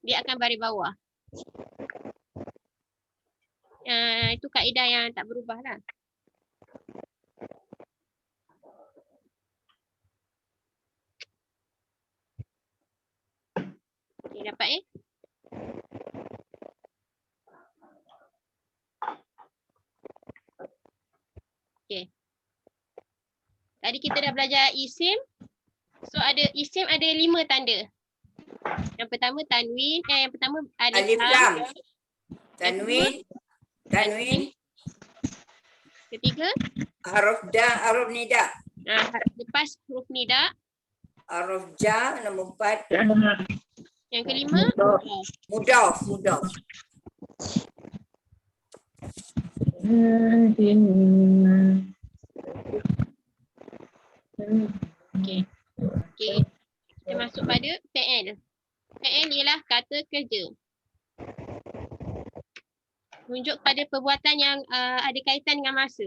Dia akan baris bawah. Itu kaedah yang tak berubah lah. Okay, dapat Okay. Tadi kita dah belajar isim. So isim ada 5 tanda. Yang pertama tanwin, yang pertama alif lam. Tanwin. Ketiga Haruf nida. Lepas huruf nida. Haruf jar nombor 4. Yang kelima mudhaf. Okay. Kita masuk pada fi'il. Fi'il ialah kata kerja. Tunjuk pada perbuatan yang ada kaitan dengan masa.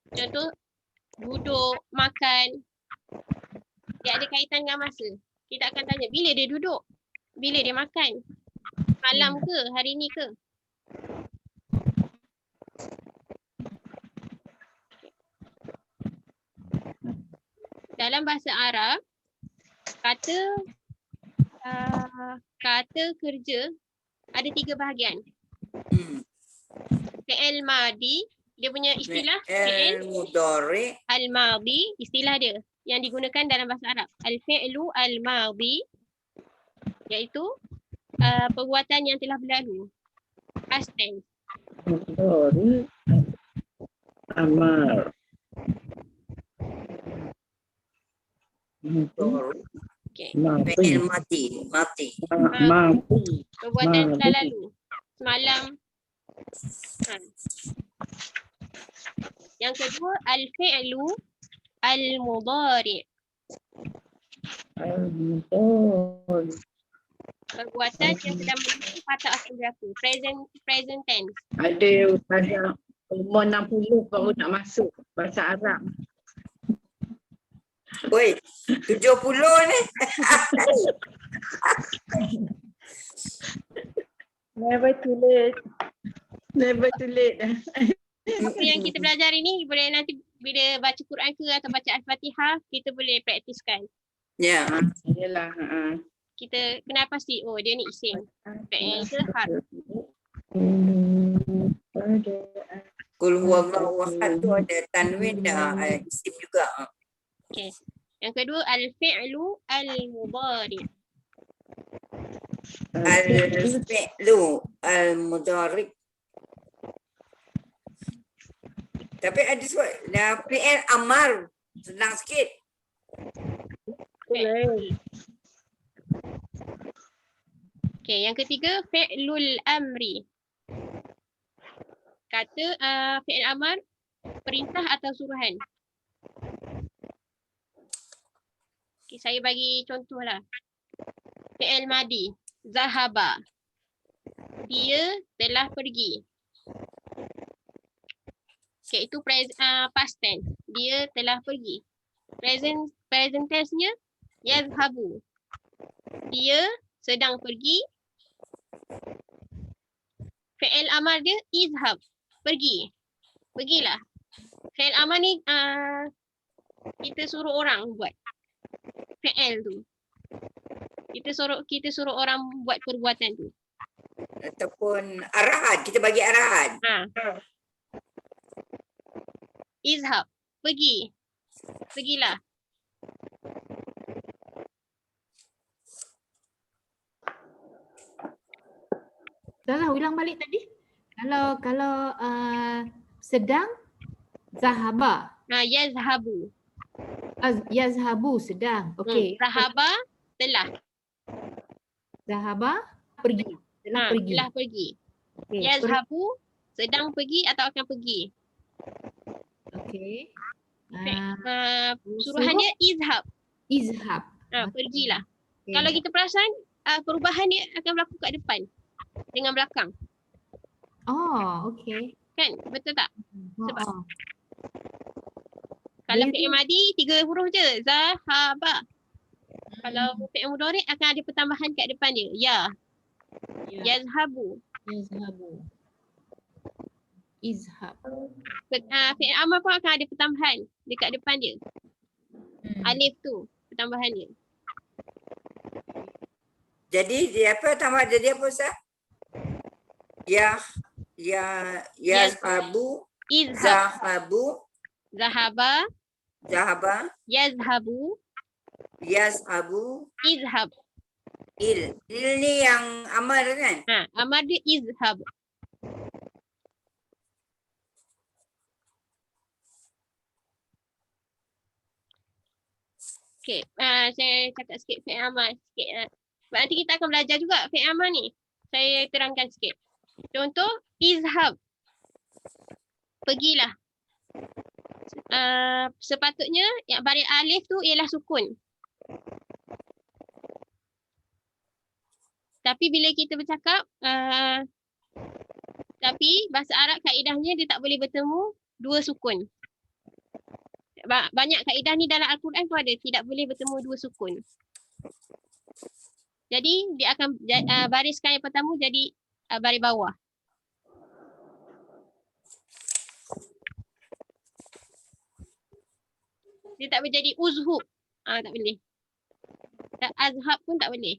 Contoh, duduk, makan. Dia ada kaitan dengan masa. Kita akan tanya, bila dia duduk? Bila dia makan? Malam ke? Hari ni ke? Dalam bahasa Arab, kata kerja ada 3 bahagian. Fi'il madi, dia punya istilah fi'il mudhari. Al-madi, istilah dia yang digunakan dalam bahasa Arab. Al-fi'lu al-madi, iaitu perbuatan yang telah berlalu. Past tense. Mudhari amar. Okay. Fi'il mati. Perbuatan telah lalu. Semalam. Yang kedua, al-fi'lu al-mudhari. Perbuatan yang sedang berlaku pada akan berlaku. Present tense. Ada pada umur 60 baru nak masuk bahasa Arab. Oi, 70 ni. Never too late. Apa yang kita belajar ini boleh nanti bila baca Quran ke atau baca Al-Fatihah, kita boleh praktiskan. Ya. Yalah. Kita kena pasti, oh dia ni isim. Fi'il ke harf. Qul huwallahu ahad tu ada tanwin dah, isim juga. Okay. Yang kedua, al-fi'lu al-mudhari. Al-fi'lu al-mudhari. Tapi ada sebut, fi'il amar. Senang sikit. Okay, yang ketiga, fi'lul amri. Kata fi'il amar, perintah atau suruhan. Okay, saya bagi contoh lah. Fi'il madi, zahaba. Dia telah pergi. Okay, itu past tense. Dia telah pergi. Present tense-nya, yazhabu. Dia sedang pergi. Fi'il amar dia, izhab. Pergi. Pergilah. Fi'il amar ni kita suruh orang buat. Fi'il tu. Kita suruh orang buat perbuatan tu. Ataupun arahan, kita bagi arahan. Izhab, pergi. Pergilah. Dah ulang balik tadi. Kalau sedang. Zahaba. Yazhabu. Yazhabu sedang. Okey. Zahaba telah. Zahaba pergi. Telah pergi. Telah pergi. Okay. Yazhabu sedang pergi atau akan pergi. Okey. Suruhannya izhab. Izhab. Pergilah. Okay. Kalau kita perasan perubahan dia akan berlaku kat depan dengan belakang. Oh, okey. Kan? Betul tak? Sebab kalau fi'il madi 3 huruf je. Zahaba. Kalau fi'il mudhari' akan ada pertambahan kat depan dia. Ya. Yazhabu. Yazhabu. Izhab. Fi'il amar pun akan ada pertambahan dekat depan dia. Alif tu pertambahan dia. Jadi dia apa tambah jadi apa Ustaz? Yazhabu. Zahabu. Zahaba. Zahaba. Yazhabu. Yazhabu. Izhab. Il ni yang amar kan? Amar dia izhab. Okey, saya cakap sikit fi'il amar sikit. Sebab nanti kita akan belajar juga fi'il amar ni. Saya terangkan sikit. Contoh, izhab. Pergilah. Sepatutnya yang baris alif tu ialah sukun. Tapi bila kita bercakap, tapi bahasa Arab kaedahnya dia tak boleh bertemu 2 sukun. Banyak kaedah ni dalam Al-Quran pun ada, tidak boleh bertemu 2 sukun. Jadi dia akan bariskan yang pertama jadi baris bawah. Dia tak boleh jadi uzhub. Tak boleh. Azhab pun tak boleh.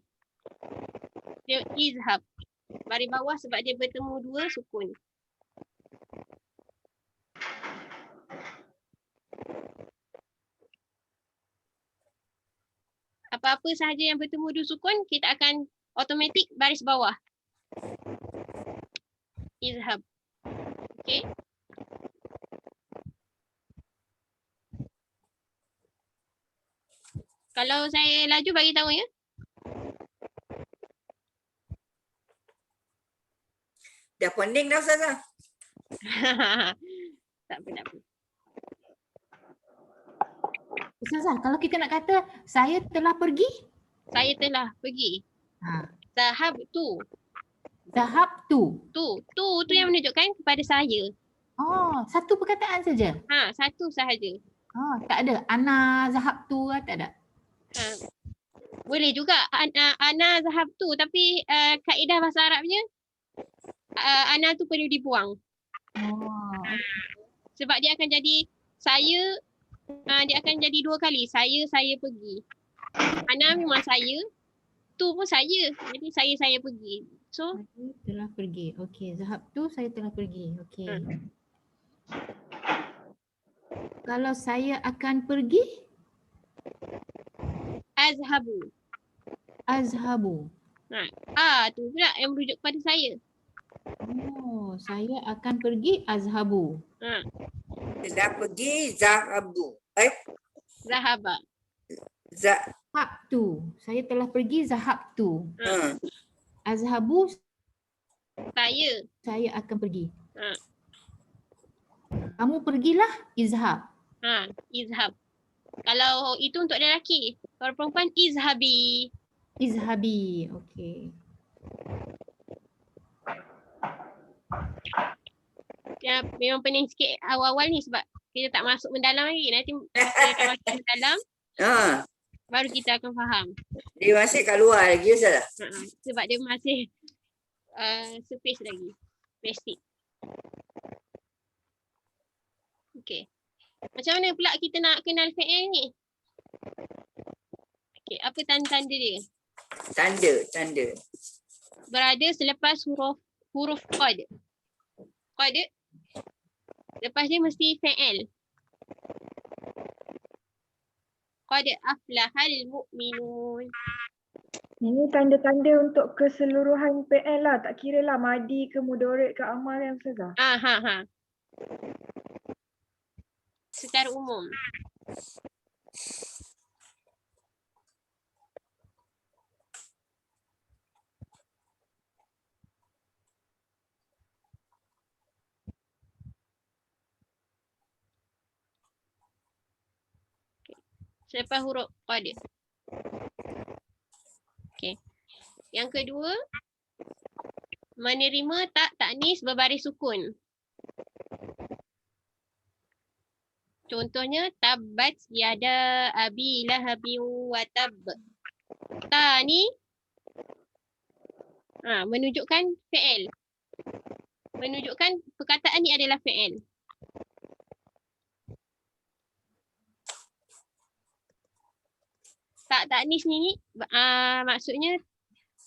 Dia izhab. Baris bawah sebab dia bertemu 2 sukun. Apa-apa sahaja yang bertemu 2 sukun, kita akan automatik baris bawah. Izhab. Okey. Kalau saya laju bagi tahu ya. Dah pening dah Ustazah. Tak apa. Ustazah, kalau kita nak kata saya telah pergi? Saya telah pergi. Zahab tu. Zahab tu. Tu yang menunjukkan kepada saya. Oh, satu perkataan saja? Satu sahaja. Tak ada ana zahab tu tak ada? Boleh juga ana zahab tu, tapi kaedah bahasa Arabnya ana tu perlu dibuang. Sebab dia akan jadi saya, dia akan jadi 2 kali. Saya pergi. Ana memang saya, tu pun saya. Jadi saya pergi. So saya telah pergi. Okey, zahab tu saya telah pergi. Okey. Kalau saya akan pergi? Azhabu. Tu pula yang merujuk kepada saya. Oh, saya akan pergi azhabu. Dah pergi zahabu. Zahaba. Zahab tu. Saya telah pergi zahab tu. Azhabu. Saya akan pergi. Kamu pergilah izhab. Izhab. Kalau itu untuk lelaki. Kalau perempuan izhabi. Izhabi. Okey. Ya, memang pening sikit awal-awal ni sebab kita tak masuk mendalam lagi. Nanti kita akan masuk mendalam. Baru kita akan faham. Dia masih kat luar lagi Ustazah. Sebab dia masih space lagi. Plastik. Okey. Macam mana pula kita nak kenal fi'il ni? Okey, apa tanda-tanda dia? Tanda. Berada selepas huruf qad. Qad. Lepas dia mesti fi'il. Qad aflahal mu'minun. Ini tanda-tanda untuk keseluruhan PL lah. Tak kira lah madi ke mudorek ke amal yang Ustazah. Secara umum. Selepas huruf qad. Okey. Yang kedua, menerima tak taknis berbaris sukun. Contohnya tabbat yada abi lahabin wa tab. Ta ni menunjukkan fi'il. Menunjukkan perkataan ni adalah fi'il. Tak taknis ni maksudnya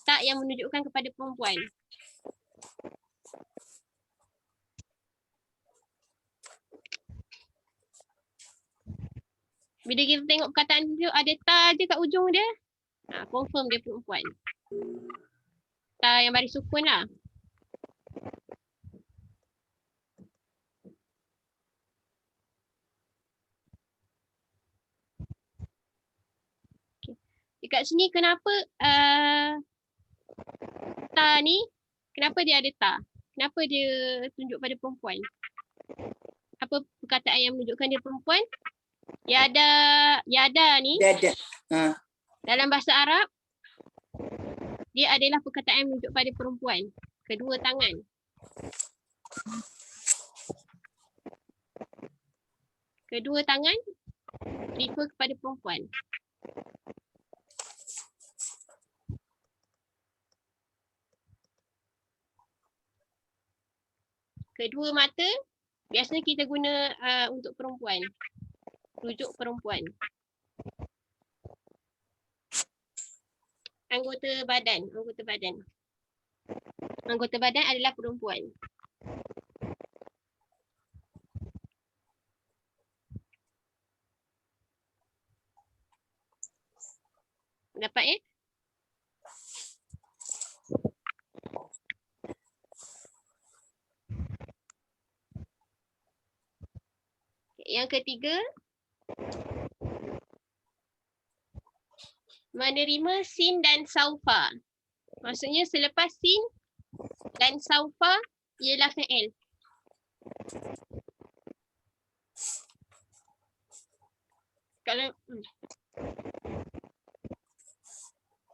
tak yang menunjukkan kepada perempuan. Bila kita tengok perkataan tu ada ta je kat ujung dia, confirm dia perempuan. Ta yang baris sukun lah. Dekat sini kenapa ta ni, kenapa dia ada ta? Kenapa dia tunjuk pada perempuan? Apa perkataan yang menunjukkan dia perempuan? Yada ni dalam bahasa Arab dia adalah perkataan yang menunjuk pada perempuan. Kedua tangan. Kedua tangan refer kepada perempuan. Kedua mata biasanya kita guna untuk perempuan. Rujuk perempuan. Anggota badan. Anggota badan adalah perempuan. Dapat ya? Yang ketiga, menerima sin dan saufa. Maksudnya selepas sin dan saufa ialah fi'il. Kalau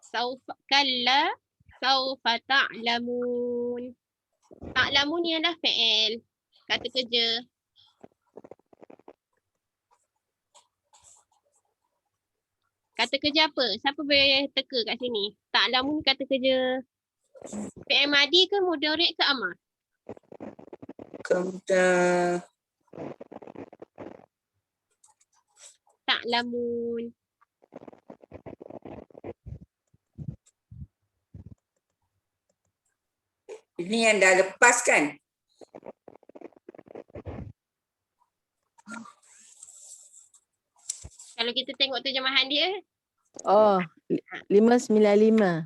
saufa kalla saufa ta'lamun. Ta'lamun ialah fi'il, kata kerja. Kata kerja apa? Siapa boleh teka kat sini? Ta'lamun kata kerja fi'il madi ke mudhari' ke amar? Ta'lamun. Ini yang dah lepas kan? Kalau kita tengok terjemahan dia. Oh, 595.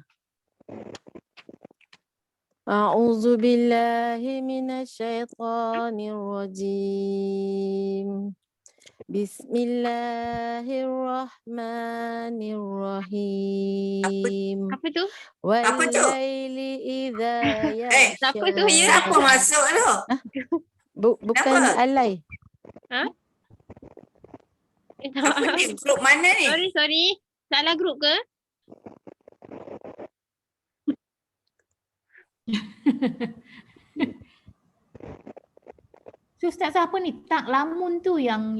A'udzu billahi minasyaitonir rajim. Bismillahirrahmanirrahim. Apa tu? Apa tu? Wal-laili idza yaghsha. Siapa tu ya? Siapa masuk tu? Bukan alai. Ha? Apa ni? Grup mana ni? Sorry. Salah grup ke? So Ustazah apa ni? Tak lamun tu yang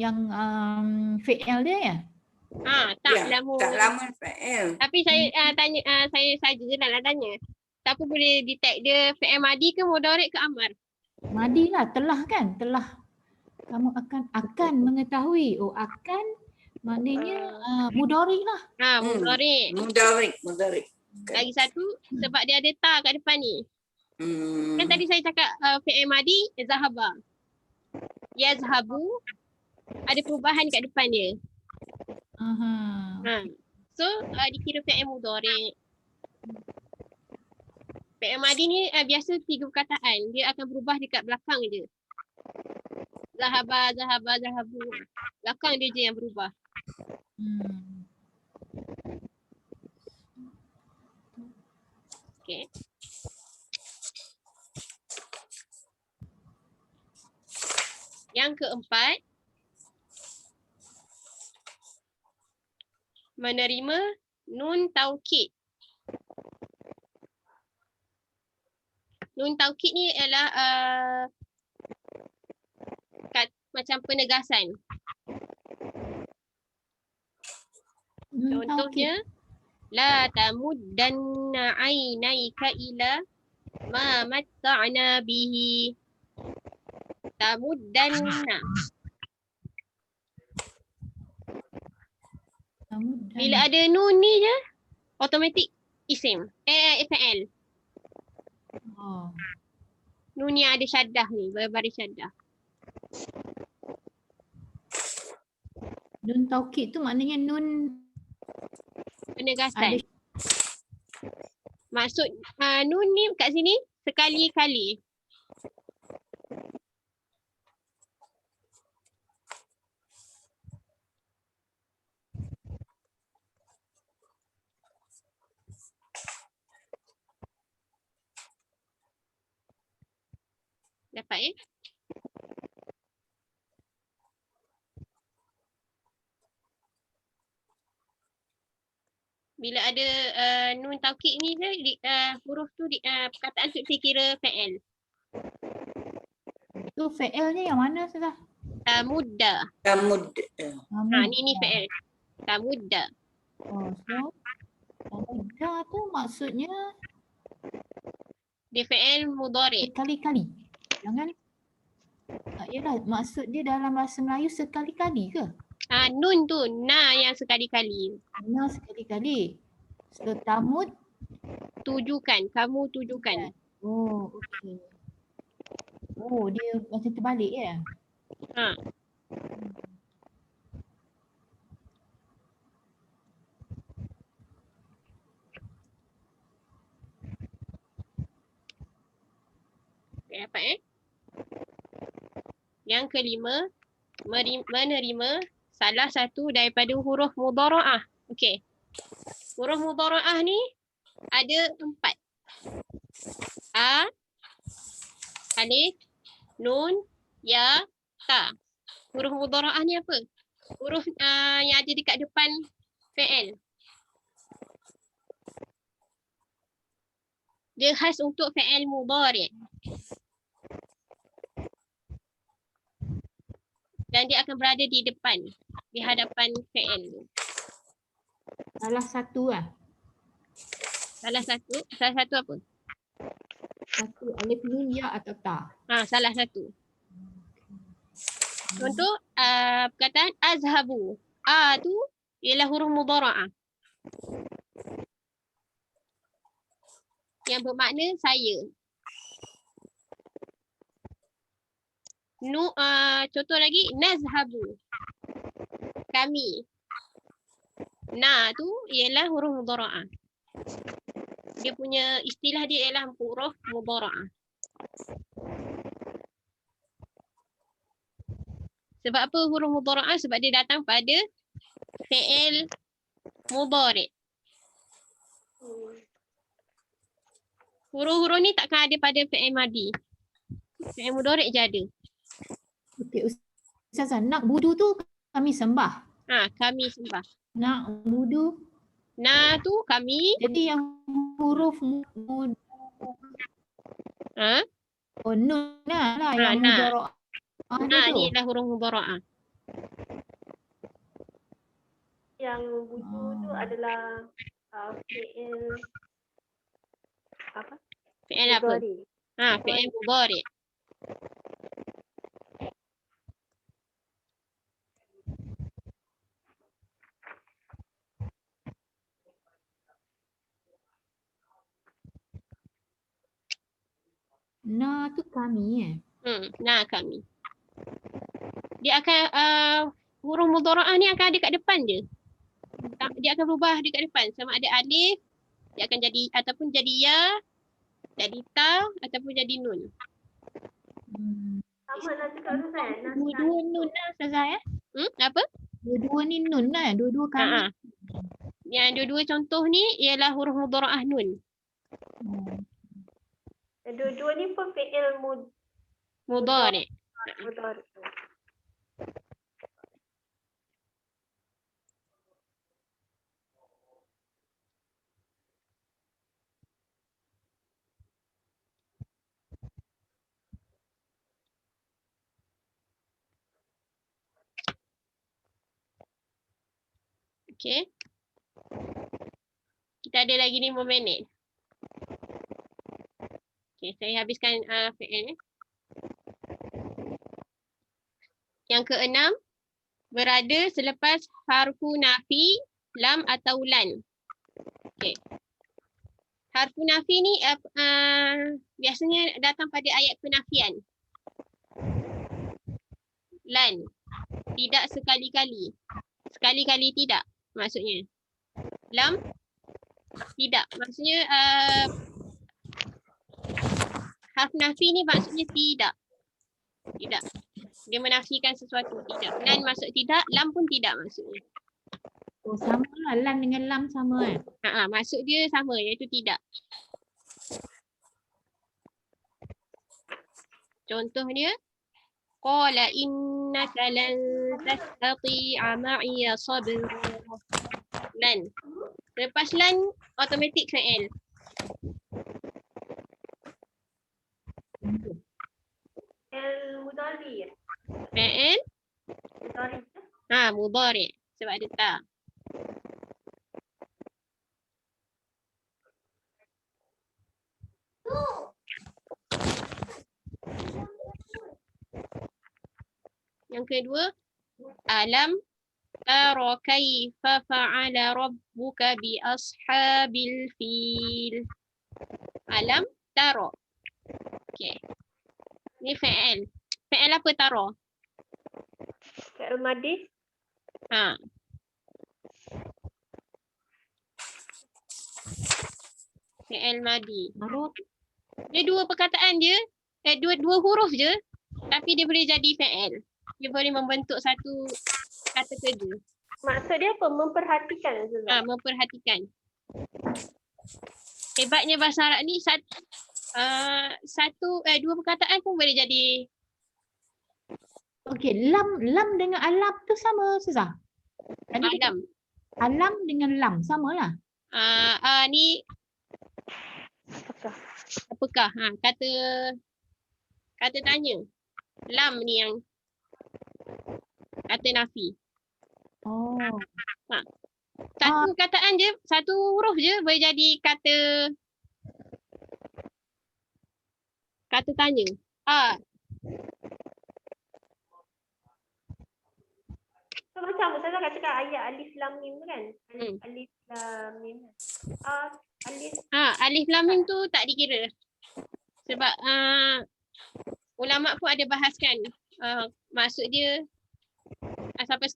fi'il dia ya? Ta'lamun. Ta'lamun fi'il. Tapi saya tanya, saya saja je nak tanya. Siapa boleh detect dia fi'il madi ke mudhari' ke amar? Madi lah, telah kan? Telah. Kamu akan mengetahui. Oh, akan maknanya mudhari lah. Mudhari'. Mudhari'. Lagi satu sebab dia ada ta kat depan ni. Kan tadi saya cakap fi'il madi zahaba. Yazhabu ada perubahan kat depan dia. So dikira fi'il mudhari'. Fi'il madi ni biasa 3 perkataan. Dia akan berubah dekat belakang je. Zahaba, zahaba, zahabu. Belakang dia je yang berubah. Okay. Yang keempat, menerima nun taukid. Nun taukid ni ialah macam penegasan. Contohnya, la tamuddanna ainaika ila ma matta'na bihi. Tamuddanna. Bila ada nun ni je, automatik isim. FL. Nun yang ada syaddah ni, berbaris syaddah. Nun taukid tu maknanya nun penegasan. Maksud nun ni kat sini sekali-kali. Dapat bila ada nun taukid ni huruf tu perkataan tu dikira fa'il. Tu fa'il ni yang mana Ustazah? Tamudda. Ni fa'il. Tamudda. So tamudda tu maksudnya dia fa'il mudhari'. Sekali-kali. Jangan yalah, maksud dia dalam bahasa Melayu sekali-kali ke? Nun tu na yang sekali-kali. Na sekali-kali. So tamud tujukan, kamu tujukan. Oh, okey. Oh, dia macam terbalik ya? Dapat Yang kelima, menerima salah satu daripada huruf mudhara'ah. Okey. Huruf mudhara'ah ni ada 4. A, alif, nun, ya, ta. Huruf mudhara'ah ni apa? Huruf yang ada dekat depan fa'il. Dia khas untuk fa'il mudhari'. Dan dia akan berada di depan, di hadapan fa'il. Salah satu lah. Salah satu apa? Satu alif nun ya atau ta. Salah satu. Contoh perkataan azhabu. A tu ialah huruf mudhara'ah. Yang bermakna saya. Contoh lagi, nazhabu. Kami. Na tu ialah huruf mudhara'ah. Dia punya istilah dia ialah huruf mudhara'ah. Sebab apa huruf mudhara'ah? Sebab dia datang pada fi'il mudhari'. Huruf-huruf ni takkan ada pada fi'il madi. Fi'il mudhari' je ada. Okey, Ustazah, nak budu tu kami sembah. Kami sembah. Nak budu. Na tu kami. Jadi yang huruf nun lah yang mudhara'ah. Ni lah huruf mudhara'ah. Yang budu tu adalah fi'il apa? Fi'il apa? Fi'il mudhari'. Na tu kami Na kami. Dia akan huruf mudhara'ah ni akan ada kat depan je. Dia akan berubah dekat depan. Sama ada alif, dia akan jadi ataupun jadi ya, jadi ta ataupun jadi nun. Sama lah cakap tu kan. Dua-dua nun lah Ustazah ya. Apa? Dua-dua ni nun lah. Dua-dua kali. Yang dua-dua contoh ni ialah huruf mudhara'ah nun. Dua-dua ni pun fi'il Mudhari'. mudhari'. Okey. Kita ada lagi 5 minit. Okey, saya habiskan fi'il. Yang keenam, berada selepas harfu nafi, lam atau lan. Okey. Harfu nafi ni biasanya datang pada ayat penafian. Lan. Tidak sekali-kali. Sekali-kali tidak maksudnya. Lam tidak. Maksudnya harf nafi ni maksudnya tidak. Tidak. Dia menafikan sesuatu. Tidak. Lan maksud tidak, lam pun tidak maksudnya. Oh sama lah. Lan dengan lam sama kan? Maksud dia sama iaitu tidak. Contohnya qala innaka lan tastati'a ma'iya sabra. Lan. Lepas lan automatic fi'il. Mudhari'. Fi'il? Mudhari'. Mudhari' sebab ada ta. Yang kedua, alam tara kaifa fa'ala rabbuka bi ashabil fil. Alam tara. Okey. Ni fi'il. Fi'il apa tara? Fi'il madhi. Fi'il madhi. Dia dua perkataan je, dua huruf je, tapi dia boleh jadi fi'il. Dia boleh membentuk satu kata kerja. Maksud dia apa? Memperhatikan. Memperhatikan. Hebatnya bahasa Arab ni dua perkataan pun boleh jadi. Okey, lam dengan alam tu sama Ustazah? Alam. Alam dengan lam samalah. Ni apakah? Kata tanya. Lam ni yang kata nafi. Oh. Satu kataan je, satu huruf je boleh jadi kata tanya. So macam Ustazah kat cakap ayat alif lam mim kan? Alif lam mim. Alif lam mim tu tak dikira. Sebab ulama pun ada bahaskan maksud dia sampai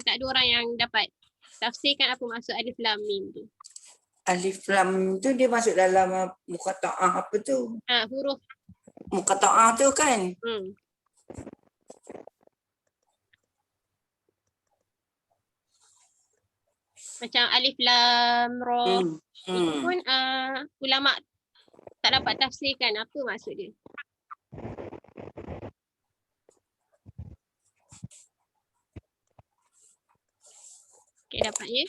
tak ada orang yang dapat tafsirkan apa maksud alif lam mim tu. Alif lam tu dia masuk dalam muqatta'ah apa tu? Huruf muqatta'ah tu kan? Macam alif lam ra. Itu pun ulama tak dapat tafsirkan apa maksud dia. Okey, dapat ya.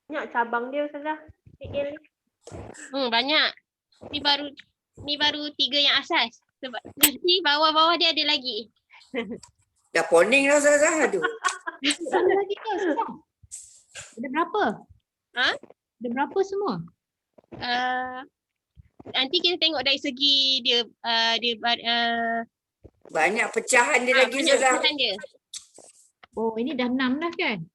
Banyak cabang dia Ustazah. Fi'il. Banyak. Ni baru 3 yang asas. Sebab nanti bawah-bawah dia ada lagi. Dah poning dah Ustazah. Aduh. Ada lagi ke Ustazah? Ada berapa? Ada berapa semua? Nanti kita tengok dari segi dia banyak pecahan dia lagi Ustazah. Pecahan dia. Oh, ini dah 6 dah kan?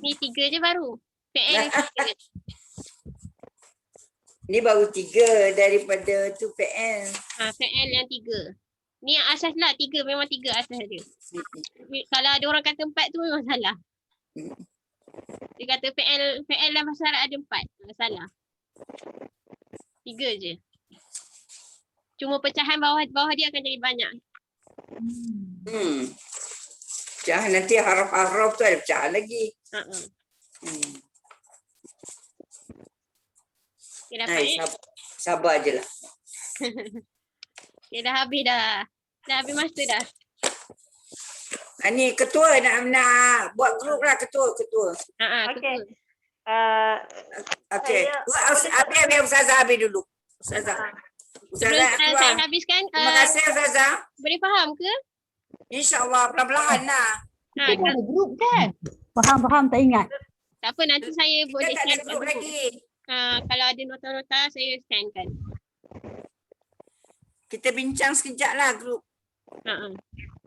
Ni 3 je baru. PL 3. Ni baru 3 daripada tu PL. PL yang 3. Ni yang asas lah 3, memang 3 asas dia. Kalau ada orang kata 4 tu memang salah. Dia kata PL dalam bahasa Arab ada 4. Salah. 3 je. Cuma pecahan bawah dia akan jadi banyak. Pecahan nanti haraf-haraf tu ada pecahan lagi. Okay, dapat Sabar je lah. Okay, dah habis dah. Dah habis masa dah. Ni ketua nak buat grup lah ketua. Okey. Okey. Biar Ustazah habis dulu. Ustazah Saya habiskan. Terima kasih Ustazah. Boleh faham ke? InsyaAllah perlahan-lahan lah. Kita ada grup kan? Faham, tak ingat. Tak apa, nanti saya boleh Kita tak ada scan grup lagi. kalau ada nota-nota saya scankan. Kita bincang sekejap lah grup.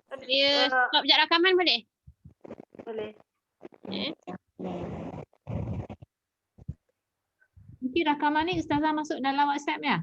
Saya stop sekejap rakaman boleh? Boleh. Mungkin rakaman ni Ustazah masuk dalam WhatsApp ya?